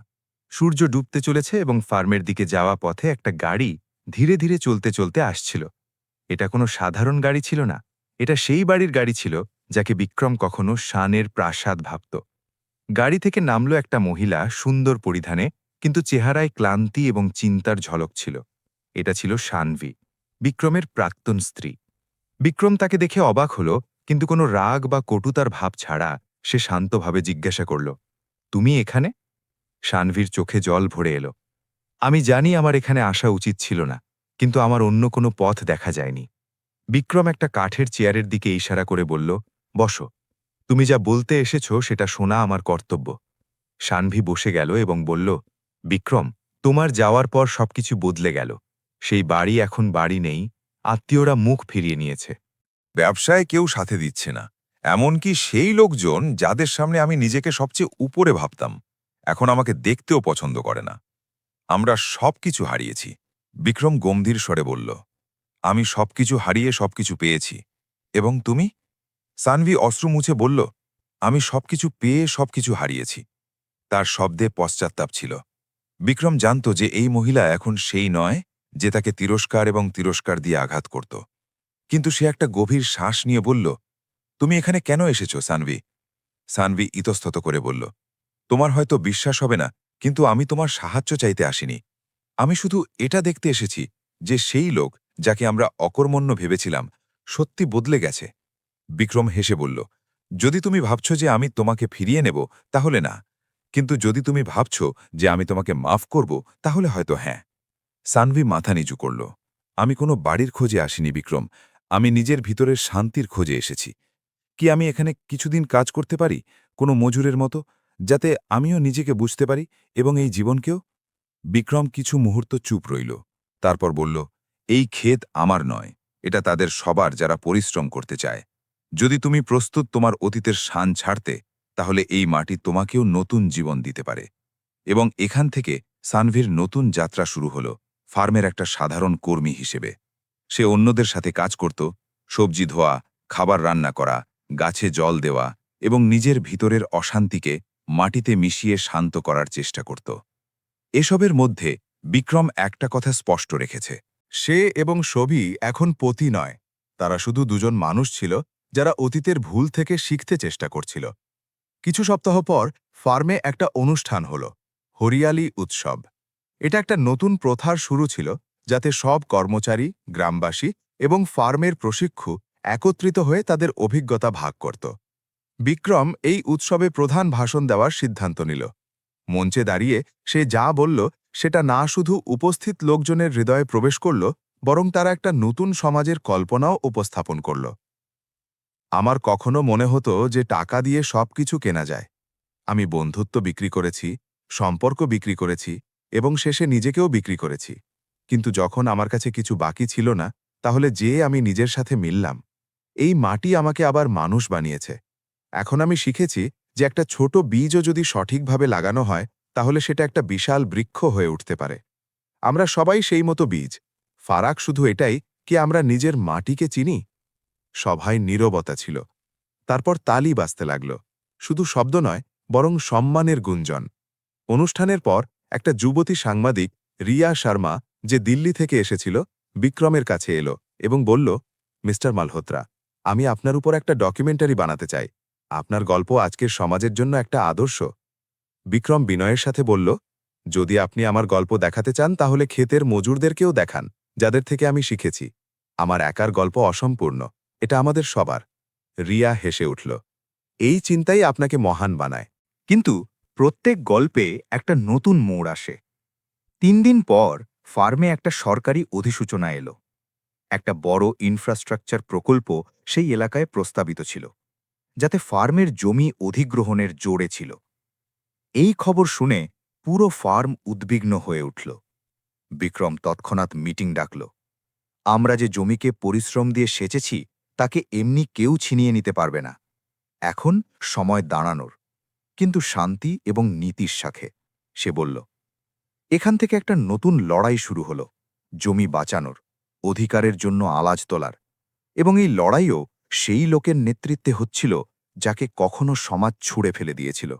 সূর্য ডুবতে চলেছে এবং ফার্মের দিকে যাওয়া পথে একটা গাড়ি ধীরে ধীরে চলতে চলতে আসছিল। এটা কোনো সাধারণ গাড়ি ছিল না, এটা সেই বাড়ির গাড়ি ছিল যাকে বিক্রম কখনো শানের প্রাসাদ ভাবত। গাড়ি থেকে নামল একটা মহিলা, সুন্দর পরিধানে, কিন্তু চেহারায় ক্লান্তি এবং চিন্তার ঝলক ছিল। এটা ছিল শানভি, বিক্রমের প্রাক্তন স্ত্রী। বিক্রম তাকে দেখে অবাক হল, কিন্তু কোনো রাগ বা কটুতার ভাব ছাড়া সে শান্তভাবে জিজ্ঞাসা করল, তুমি এখানে? শানভীর চোখে জল ভরে এলো। আমি জানি আমার এখানে আসা উচিত ছিল না, কিন্তু আমার অন্য কোনো পথ দেখা যায়নি। বিক্রম একটা কাঠের চেয়ারের দিকে ইশারা করে বলল, বসো, তুমি যা বলতে এসেছো সেটা শোনা আমার কর্তব্য। শানভী বসে গেল এবং বলল, বিক্রম, তোমার যাওয়ার পর সবকিছু বদলে গেল। সেই বাড়ি এখন বাড়ি নেই, আত্মীয়রা মুখ ফিরিয়ে নিয়েছে। ব্যবসায় কেউ সাথে দিচ্ছে না, এমনকি সেই লোকজন যাদের সামনে আমি নিজেকে সবচেয়ে উপরে ভাবতাম এখন আমাকে দেখতেও পছন্দ করে না। আমরা সবকিছু হারিয়েছি। বিক্রম গম্ভীর স্বরে বলল, আমি সবকিছু হারিয়ে সবকিছু পেয়েছি। এবং তুমি? সানভি অশ্রু মুছে বলল, আমি সবকিছু পেয়ে সবকিছু হারিয়েছি। তার শব্দে পশ্চাত্তাপ ছিল। বিক্রম জানত যে এই মহিলা এখন সেই নয় যে তাকে তিরস্কার এবং তিরস্কার দিয়ে আঘাত করত। কিন্তু সে একটা গভীর শ্বাস নিয়ে বলল, তুমি এখানে কেন এসেছো সানভি? সানভি ইতস্তত করে বলল, তোমার হয়তো বিশ্বাস হবে না, কিন্তু আমি তোমার সাহায্য চাইতে আসিনি। আমি শুধু এটা দেখতে এসেছি যে সেই লোক যাকে আমরা অকর্মণ্য ভেবেছিলাম সত্যি বদলে গেছে। বিক্রম হেসে বলল, যদি তুমি ভাবছো যে আমি তোমাকে ফিরিয়ে নেব তাহলে না, কিন্তু যদি তুমি ভাবছো যে আমি তোমাকে মাফ করব তাহলে হয়তো হ্যাঁ। সানভি মাথা নিচু করল, আমি কোনো বাড়ির খোঁজে আসিনি বিক্রম, আমি নিজের ভিতরের শান্তির খোঁজে এসেছি। কি আমি এখানে কিছুদিন কাজ করতে পারি, কোনো মজুরের মতো, যাতে আমিও নিজেকে বুঝতে পারি এবং এই জীবনকেও? বিক্রম কিছু মুহূর্ত চুপ রইল, তারপর বলল, এই ক্ষেত আমার নয়, এটা তাদের সবার যারা পরিশ্রম করতে চায়। যদি তুমি প্রস্তুত তোমার অতীতের শান ছাড়তে, তাহলে এই মাটি তোমাকেও নতুন জীবন দিতে পারে। এবং এখান থেকে সানভির নতুন যাত্রা শুরু হল, ফার্মের একটা সাধারণ কর্মী হিসেবে। সে অন্যদের সাথে কাজ করত, সবজি ধোয়া, খাবার রান্না করা, গাছে জল দেওয়া এবং নিজের ভিতরের অশান্তিকে মাটিতে মিশিয়ে শান্ত করার চেষ্টা করত। এসবের মধ্যে বিক্রম একটা কথা স্পষ্ট রেখেছে, সে এবং সবই এখন পতি নয়, তারা শুধু দুজন মানুষ ছিল যারা অতীতের ভুল থেকে শিখতে চেষ্টা করছিল। কিছু সপ্তাহ পর ফার্মে একটা অনুষ্ঠান হল, হরিয়ালি উৎসব। এটা একটা নতুন প্রথার শুরু ছিল, যাতে সব কর্মচারী, গ্রামবাসী এবং ফার্মের প্রশিক্ষু একত্রিত হয়ে তাদের অভিজ্ঞতা ভাগ করত। বিক্রম এই উৎসবে প্রধান ভাষণ দেওয়ার সিদ্ধান্ত নিল। মঞ্চে দাঁড়িয়ে সে যা বলল সেটা না শুধু উপস্থিত লোকজনের হৃদয়ে প্রবেশ করল, বরং তারা একটা নতুন সমাজের কল্পনাও উপস্থাপন করল। আমার কখনো মনে হতো যে টাকা দিয়ে সবকিছু কেনা যায়। আমি বন্ধুত্ব বিক্রি করেছি, সম্পর্ক বিক্রি করেছি এবং শেষে নিজেকেও বিক্রি করেছি। কিন্তু যখন আমার কাছে কিছু বাকি ছিল না, তাহলে যে আমি নিজের সাথে মিললাম, এই মাটি আমাকে আবার মানুষ বানিয়েছে। এখন আমি শিখেছি যে একটা ছোট বীজও যদি সঠিকভাবে লাগানো হয়, তাহলে সেটা একটা বিশাল বৃক্ষ হয়ে উঠতে পারে। আমরা সবাই সেই মতো বীজ। ফারাক শুধু এটাই কি আমরা নিজের মাটিকে চিনি। সভায় নীরবতা ছিল। তারপর তালি বাজতে লাগল, শুধু শব্দ নয়, বরং সম্মানের গুঞ্জন। অনুষ্ঠানের পর একটা যুবতী সাংবাদিক, রিয়া শর্মা, যে দিল্লি থেকে এসেছিল, বিক্রমের কাছে এলো এবং বলল, মিস্টার মালহোত্রা, আমি আপনার উপর একটা ডকুমেন্টারি বানাতে চাই। আপনার গল্প আজকের সমাজের জন্য একটা আদর্শ। বিক্রম বিনয়ের সাথে বলল, যদি আপনি আমার গল্প দেখাতে চান তাহলে ক্ষেতের মজুরদেরকেও দেখান, যাদের থেকে আমি শিখেছি। আমার একার গল্প অসম্পূর্ণ, এটা আমাদের সবার। রিয়া হেসে উঠল, এই চিন্তাই আপনাকে মহান বানায়। কিন্তু প্রত্যেক গল্পে একটা নতুন মোড় আসে। 3 দিন পর ফার্মে একটা সরকারি অধিসূচনা এলো। একটা বড় ইনফ্রাস্ট্রাকচার প্রকল্প সেই এলাকায় প্রস্তাবিত ছিল, যাতে ফার্মের জমি অধিগ্রহণের জোরে ছিল। এই খবর শুনে পুরো ফার্ম উদ্বিগ্ন হয়ে উঠল। বিক্রম তৎক্ষণাৎ মিটিং ডাকল। আমরা যে জমিকে পরিশ্রম দিয়ে সেচেছি তাকে এমনি কেউ ছিনিয়ে নিতে পারবে না। এখন সময় দাঁড়ানোর, কিন্তু শান্তি এবং নীতির সাথে, সে বলল। এখান থেকে একটা নতুন লড়াই শুরু হলো, জমি বাঁচানোর, অধিকারের জন্য আওয়াজ তোলার। এবং এই লড়াইও সেই লোকের নেতৃত্বে হচ্ছিল যাকে কখনো সমাজ ছুঁড়ে ফেলে দিয়েছিল।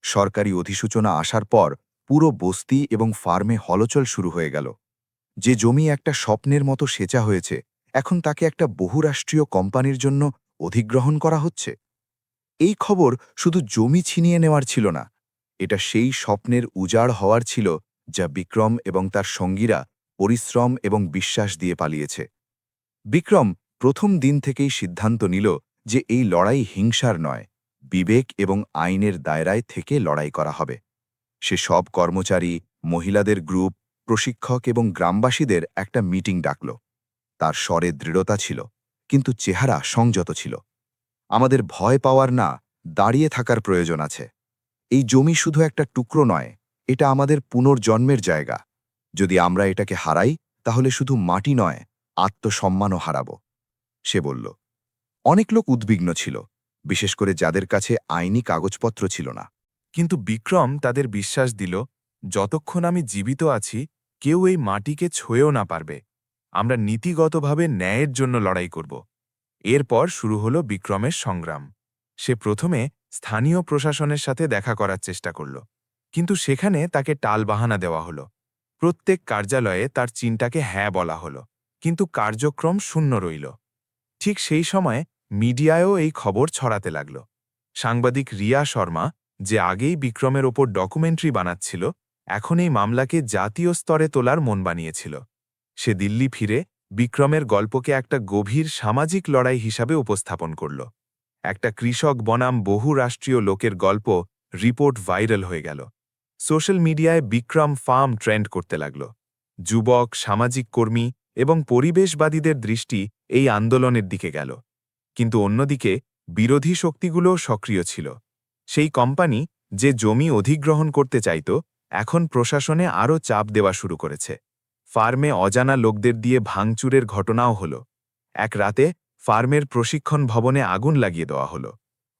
সরকারি অধিসূচনা আসার পর পুরো বস্তি এবং ফার্মে হলচল শুরু হয়ে গেল। যে জমি একটা স্বপ্নের মতো সেচা হয়েছে, এখন তাকে একটা বহুরাষ্ট্রীয় কোম্পানির জন্য অধিগ্রহণ করা হচ্ছে। এই খবর শুধু জমি ছিনিয়ে নেওয়ার ছিল না, এটা সেই স্বপ্নের উজাড় হওয়ার ছিল যা বিক্রম এবং তার সঙ্গীরা পরিশ্রম এবং বিশ্বাস দিয়ে পালিয়েছে। বিক্রম প্রথম দিন থেকেই সিদ্ধান্ত নিল যে এই লড়াই হিংসার নয়, বিবেক এবং আইনের দায়রায় থেকে লড়াই করা হবে। সে সব কর্মচারী, মহিলাদের গ্রুপ, প্রশিক্ষক এবং গ্রামবাসীদের একটা মিটিং ডাকল। তার স্বরে দৃঢ়তা ছিল, কিন্তু চেহারা সংযত ছিল। আমাদের ভয় পাওয়ার না, দাঁড়িয়ে থাকার প্রয়োজন আছে। এই জমি শুধু একটা টুকরো নয়, এটা আমাদের পুনর্জন্মের জায়গা। যদি আমরা এটাকে হারাই, তাহলে শুধু মাটি নয়, আত্মসম্মানও হারাব, সে বলল। অনেক লোক উদ্বিগ্ন ছিল, বিশেষ করে যাদের কাছে আইনি কাগজপত্র ছিল না। কিন্তু বিক্রম তাদের বিশ্বাস দিল, যতক্ষণ আমি জীবিত আছি কেউ এই মাটিকে ছুঁয়েও না পারবে। আমরা নীতিগতভাবে ন্যায়ের জন্য লড়াই করব। এরপর শুরু হলো বিক্রমের সংগ্রাম। সে প্রথমে স্থানীয় প্রশাসনের সাথে দেখা করার চেষ্টা করল, কিন্তু সেখানে তাকে টালবাহানা দেওয়া হলো। প্রত্যেক কার্যালয়ে তার চিন্তাকে হ্যাঁ বলা হলো, কিন্তু কার্যক্রম শূন্য রইল। ঠিক সেই সময় মিডিয়ায়ও এই খবর ছড়াতে লাগল। সাংবাদিক রিয়া শর্মা, যে আগেই বিক্রমের ওপর ডকুমেন্টারি বানাচ্ছিল, এখন এই মামলাকে জাতীয় স্তরে তোলার মন বানিয়েছিল। সে দিল্লি ফিরে বিক্রমের গল্পকে একটা গভীর সামাজিক লড়াই হিসাবে উপস্থাপন করল। একটা কৃষক বনাম বহু রাষ্ট্রীয় লোকের গল্প রিপোর্ট ভাইরাল হয়ে গেল। সোশ্যাল মিডিয়ায় বিক্রম ফার্ম ট্রেন্ড করতে লাগল। যুবক, সামাজিক কর্মী এবং পরিবেশবাদীদের দৃষ্টি এই আন্দোলনের দিকে গেল। কিন্তু অন্যদিকে বিরোধী শক্তিগুলোও সক্রিয় ছিল। সেই কোম্পানি যে জমি অধিগ্রহণ করতে চাইত, এখন প্রশাসনে আরও চাপ দেওয়া শুরু করেছে। ফার্মে অজানা লোকদের দিয়ে ভাঙচুরের ঘটনাও হল। এক রাতে ফার্মের প্রশিক্ষণ ভবনে আগুন লাগিয়ে দেওয়া হল।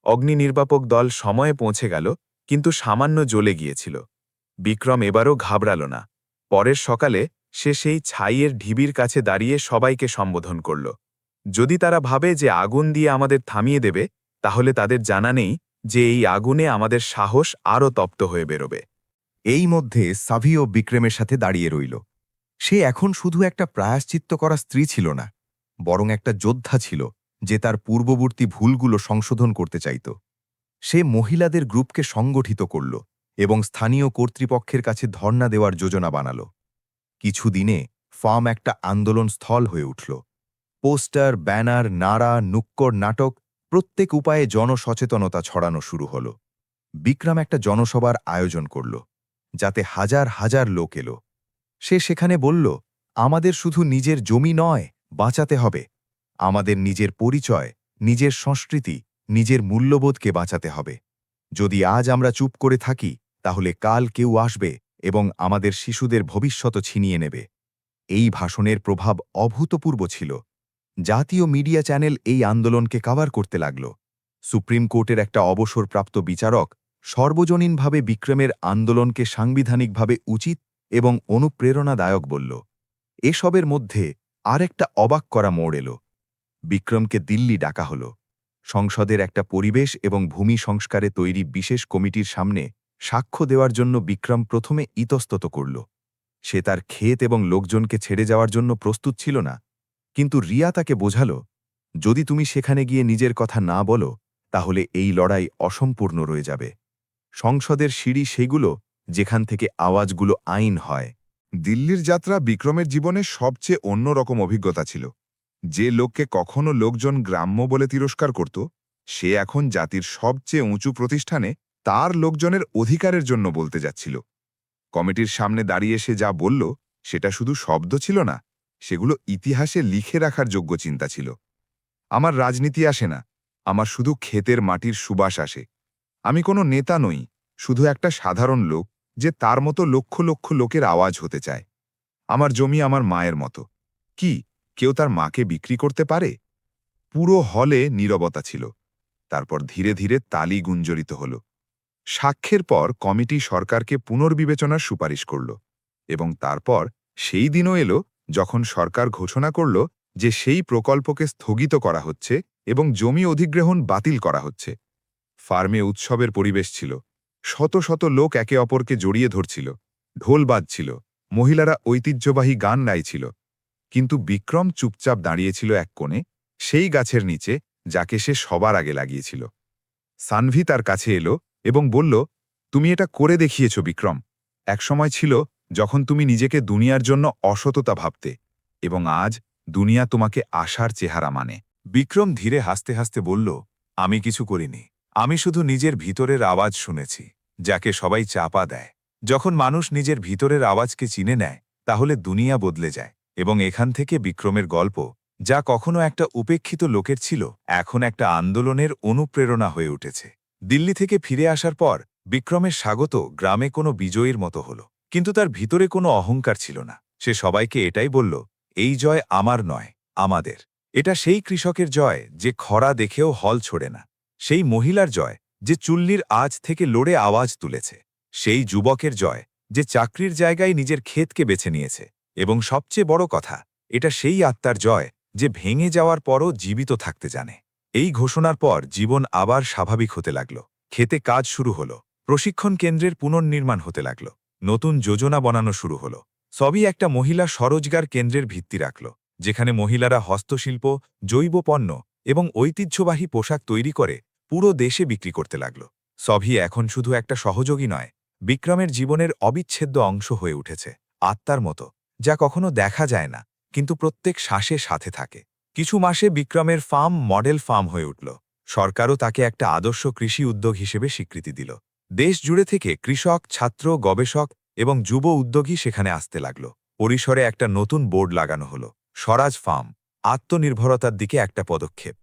অগ্নি নির্বাপক দল সময়ে পৌঁছে গেল, কিন্তু সামান্য জ্বলে গিয়েছিল। বিক্রম এবারও ঘাবড়াল না। পরের সকালে সে সেই ছাইয়ের ঢিবির কাছে দাঁড়িয়ে সবাইকে সম্বোধন করল। যদি তারা ভাবে যে আগুন দিয়ে আমাদের থামিয়ে দেবে, তাহলে তাদের জানা নেই যে এই আগুনে আমাদের সাহস আরও তপ্ত হয়ে বেরোবে। এই মধ্যে সাভিও বিক্রমের সাথে দাঁড়িয়ে রইল। সে এখন শুধু একটা প্রায়শ্চিত্ত করা স্ত্রী ছিল না, বরং একটা যোদ্ধা ছিল যে তার পূর্ববর্তী ভুলগুলো সংশোধন করতে চাইত। সে মহিলাদের গ্রুপকে সংগঠিত করল এবং স্থানীয় কর্তৃপক্ষের কাছে ধর্ণা দেওয়ার যোজনা বানাল। কিছুদিনে ফার্ম একটা আন্দোলন স্থল হয়ে উঠল। পোস্টার, ব্যানার, নারা, নুক্কড় নাটক, প্রত্যেক উপায়ে জনসচেতনতা ছড়ানো শুরু হল। বিক্রম একটা জনসভার আয়োজন করল, যাতে হাজার হাজার লোক এলো। সে সেখানে বলল, আমাদের শুধু নিজের জমি নয়, বাঁচাতে হবে। আমাদের নিজের পরিচয়, নিজের সংস্কৃতি, নিজের মূল্যবোধকে বাঁচাতে হবে। যদি আজ আমরা চুপ করে থাকি, তাহলে কাল কেউ আসবে এবং আমাদের শিশুদের ভবিষ্যৎ ছিনিয়ে নেবে। এই ভাষণের প্রভাব অভূতপূর্ব ছিল। জাতীয় মিডিয়া চ্যানেল এই আন্দোলনকে কভার করতে লাগল। সুপ্রিম কোর্টের একটা অবসরপ্রাপ্ত বিচারক সর্বজনীনভাবে বিক্রমের আন্দোলনকে সাংবিধানিকভাবে উচিত এবং অনুপ্রেরণাদায়ক বলল। এসবের মধ্যে আরেকটা অবাক করা মোড় এলো। বিক্রমকে দিল্লি ডাকা হল। সংসদের একটা পরিবেশ এবং ভূমি সংস্কারে তৈরি বিশেষ কমিটির সামনে সাক্ষ্য দেওয়ার জন্য বিক্রম প্রথমে ইতস্তত করল। সে তার ক্ষেত এবং লোকজনকে ছেড়ে যাওয়ার জন্য প্রস্তুত ছিল না, কিন্তু রিয়া তাকে বোঝাল, যদি তুমি সেখানে গিয়ে নিজের কথা না বলো, তাহলে এই লড়াই অসম্পূর্ণ রয়ে যাবে। সংসদের সিঁড়ি সেগুলো যেখান থেকে আওয়াজগুলো আইন হয়। দিল্লির যাত্রা বিক্রমের জীবনে সবচেয়ে অন্যরকম অভিজ্ঞতা ছিল। যে লোককে কখনো লোকজন গ্রাম্য বলে তিরস্কার করত, সে এখন জাতির সবচেয়ে উঁচু প্রতিষ্ঠানে তার লোকজনের অধিকারের জন্য বলতে যাচ্ছিল। কমিটির সামনে দাঁড়িয়ে সে যা বলল, সেটা শুধু শব্দ ছিল না, সেগুলো ইতিহাসে লিখে রাখার যোগ্য চিন্তা ছিল। আমার রাজনীতি আসে না, আমার শুধু ক্ষেতের মাটির সুবাস আসে। আমি কোনো নেতা নই, শুধু একটা সাধারণ লোক যে তার মতো লক্ষ লক্ষ লোকের আওয়াজ হতে চায়। আমার জমি আমার মায়ের মতো। কি কেউ তার মাকে বিক্রি করতে পারে? পুরো হলে নীরবতা ছিল। তারপর ধীরে ধীরে তালি গুঞ্জরিত হল। সাক্ষ্যের পর কমিটি সরকারকে পুনর্বিবেচনার সুপারিশ করল, এবং তারপর সেই দিনও এলো যখন সরকার ঘোষণা করল যে সেই প্রকল্পকে স্থগিত করা হচ্ছে এবং জমি অধিগ্রহণ বাতিল করা হচ্ছে। ফার্মে উৎসবের পরিবেশ ছিল। শত শত লোক একে অপরকে জড়িয়ে ধরছিল, ঢোল বাজছিল, মহিলারা ঐতিহ্যবাহী গান গাইছিল। কিন্তু বিক্রম চুপচাপ দাঁড়িয়েছিল এক কোণে, সেই গাছের নিচে যাকে সে সবার আগে লাগিয়েছিল। সানভি তার কাছে এলো এবং বলল, তুমি এটা করে দেখিয়েছ বিক্রম। একসময় ছিল যখন তুমি নিজেকে দুনিয়ার জন্য অসততা ভাবতে, এবং আজ দুনিয়া তোমাকে আশার চেহারা মানে। বিক্রম ধীরে হাসতে হাসতে বলল, আমি কিছু করিনি। আমি শুধু নিজের ভিতরের আওয়াজ শুনেছি, যাকে সবাই চাপা দেয়। যখন মানুষ নিজের ভিতরের আওয়াজকে চিনে নেয়, তাহলে দুনিয়া বদলে যায়। এবং এখান থেকে বিক্রমের গল্প, যা কখনো একটা উপেক্ষিত লোকের ছিল, এখন একটা আন্দোলনের অনুপ্রেরণা হয়ে উঠেছে। দিল্লি থেকে ফিরে আসার পর বিক্রমের স্বাগত গ্রামে কোনো বিজয়ীর মতো হল, কিন্তু তার ভিতরে কোনো অহংকার ছিল না। সে সবাইকে এটাই বলল, এই জয় আমার নয়, আমাদের। এটা সেই কৃষকের জয় যে খরা দেখেও হল ছোড়ে না, সেই মহিলার জয় যে চুল্লির আজ থেকে লড়ে আওয়াজ তুলেছে, সেই যুবকের জয় যে চাকরির জায়গায় নিজের ক্ষেতকে বেছে নিয়েছে, এবং সবচেয়ে বড় কথা, এটা সেই আত্মার জয় যে ভেঙে যাওয়ার পরও জীবিত থাকতে জানে। এই ঘোষণার পর জীবন আবার স্বাভাবিক হতে লাগল। খেতে কাজ শুরু হল, প্রশিক্ষণ কেন্দ্রের পুনর্নির্মাণ হতে লাগল, নতুন যোজনা বানানো শুরু হল। সবই একটা মহিলা স্বরোজগার কেন্দ্রের ভিত্তি রাখল, যেখানে মহিলারা হস্তশিল্প, জৈব পণ্য এবং ঐতিহ্যবাহী পোশাক তৈরি করে পুরো দেশে বিক্রি করতে লাগল। সবই এখন শুধু একটা সহযোগী নয়, বিক্রমের জীবনের অবিচ্ছেদ্য অংশ হয়ে উঠেছে, আত্মার মতো, যা কখনো দেখা যায় না কিন্তু প্রত্যেক শ্বাসে সাথে থাকে। কিছু মাসে বিক্রমের ফার্ম মডেল ফার্ম হয়ে উঠল। সরকারও তাকে একটা আদর্শ কৃষি উদ্যোগ হিসেবে স্বীকৃতি দিল। দেশ জুড়ে থেকে কৃষক, ছাত্র, গবেষক এবং যুব উদ্যোগী সেখানে আসতে লাগল। পরিসরে একটা নতুন বোর্ড লাগানো হলো, স্বরাজ ফার্ম, আত্মনির্ভরতার দিকে একটা পদক্ষেপ।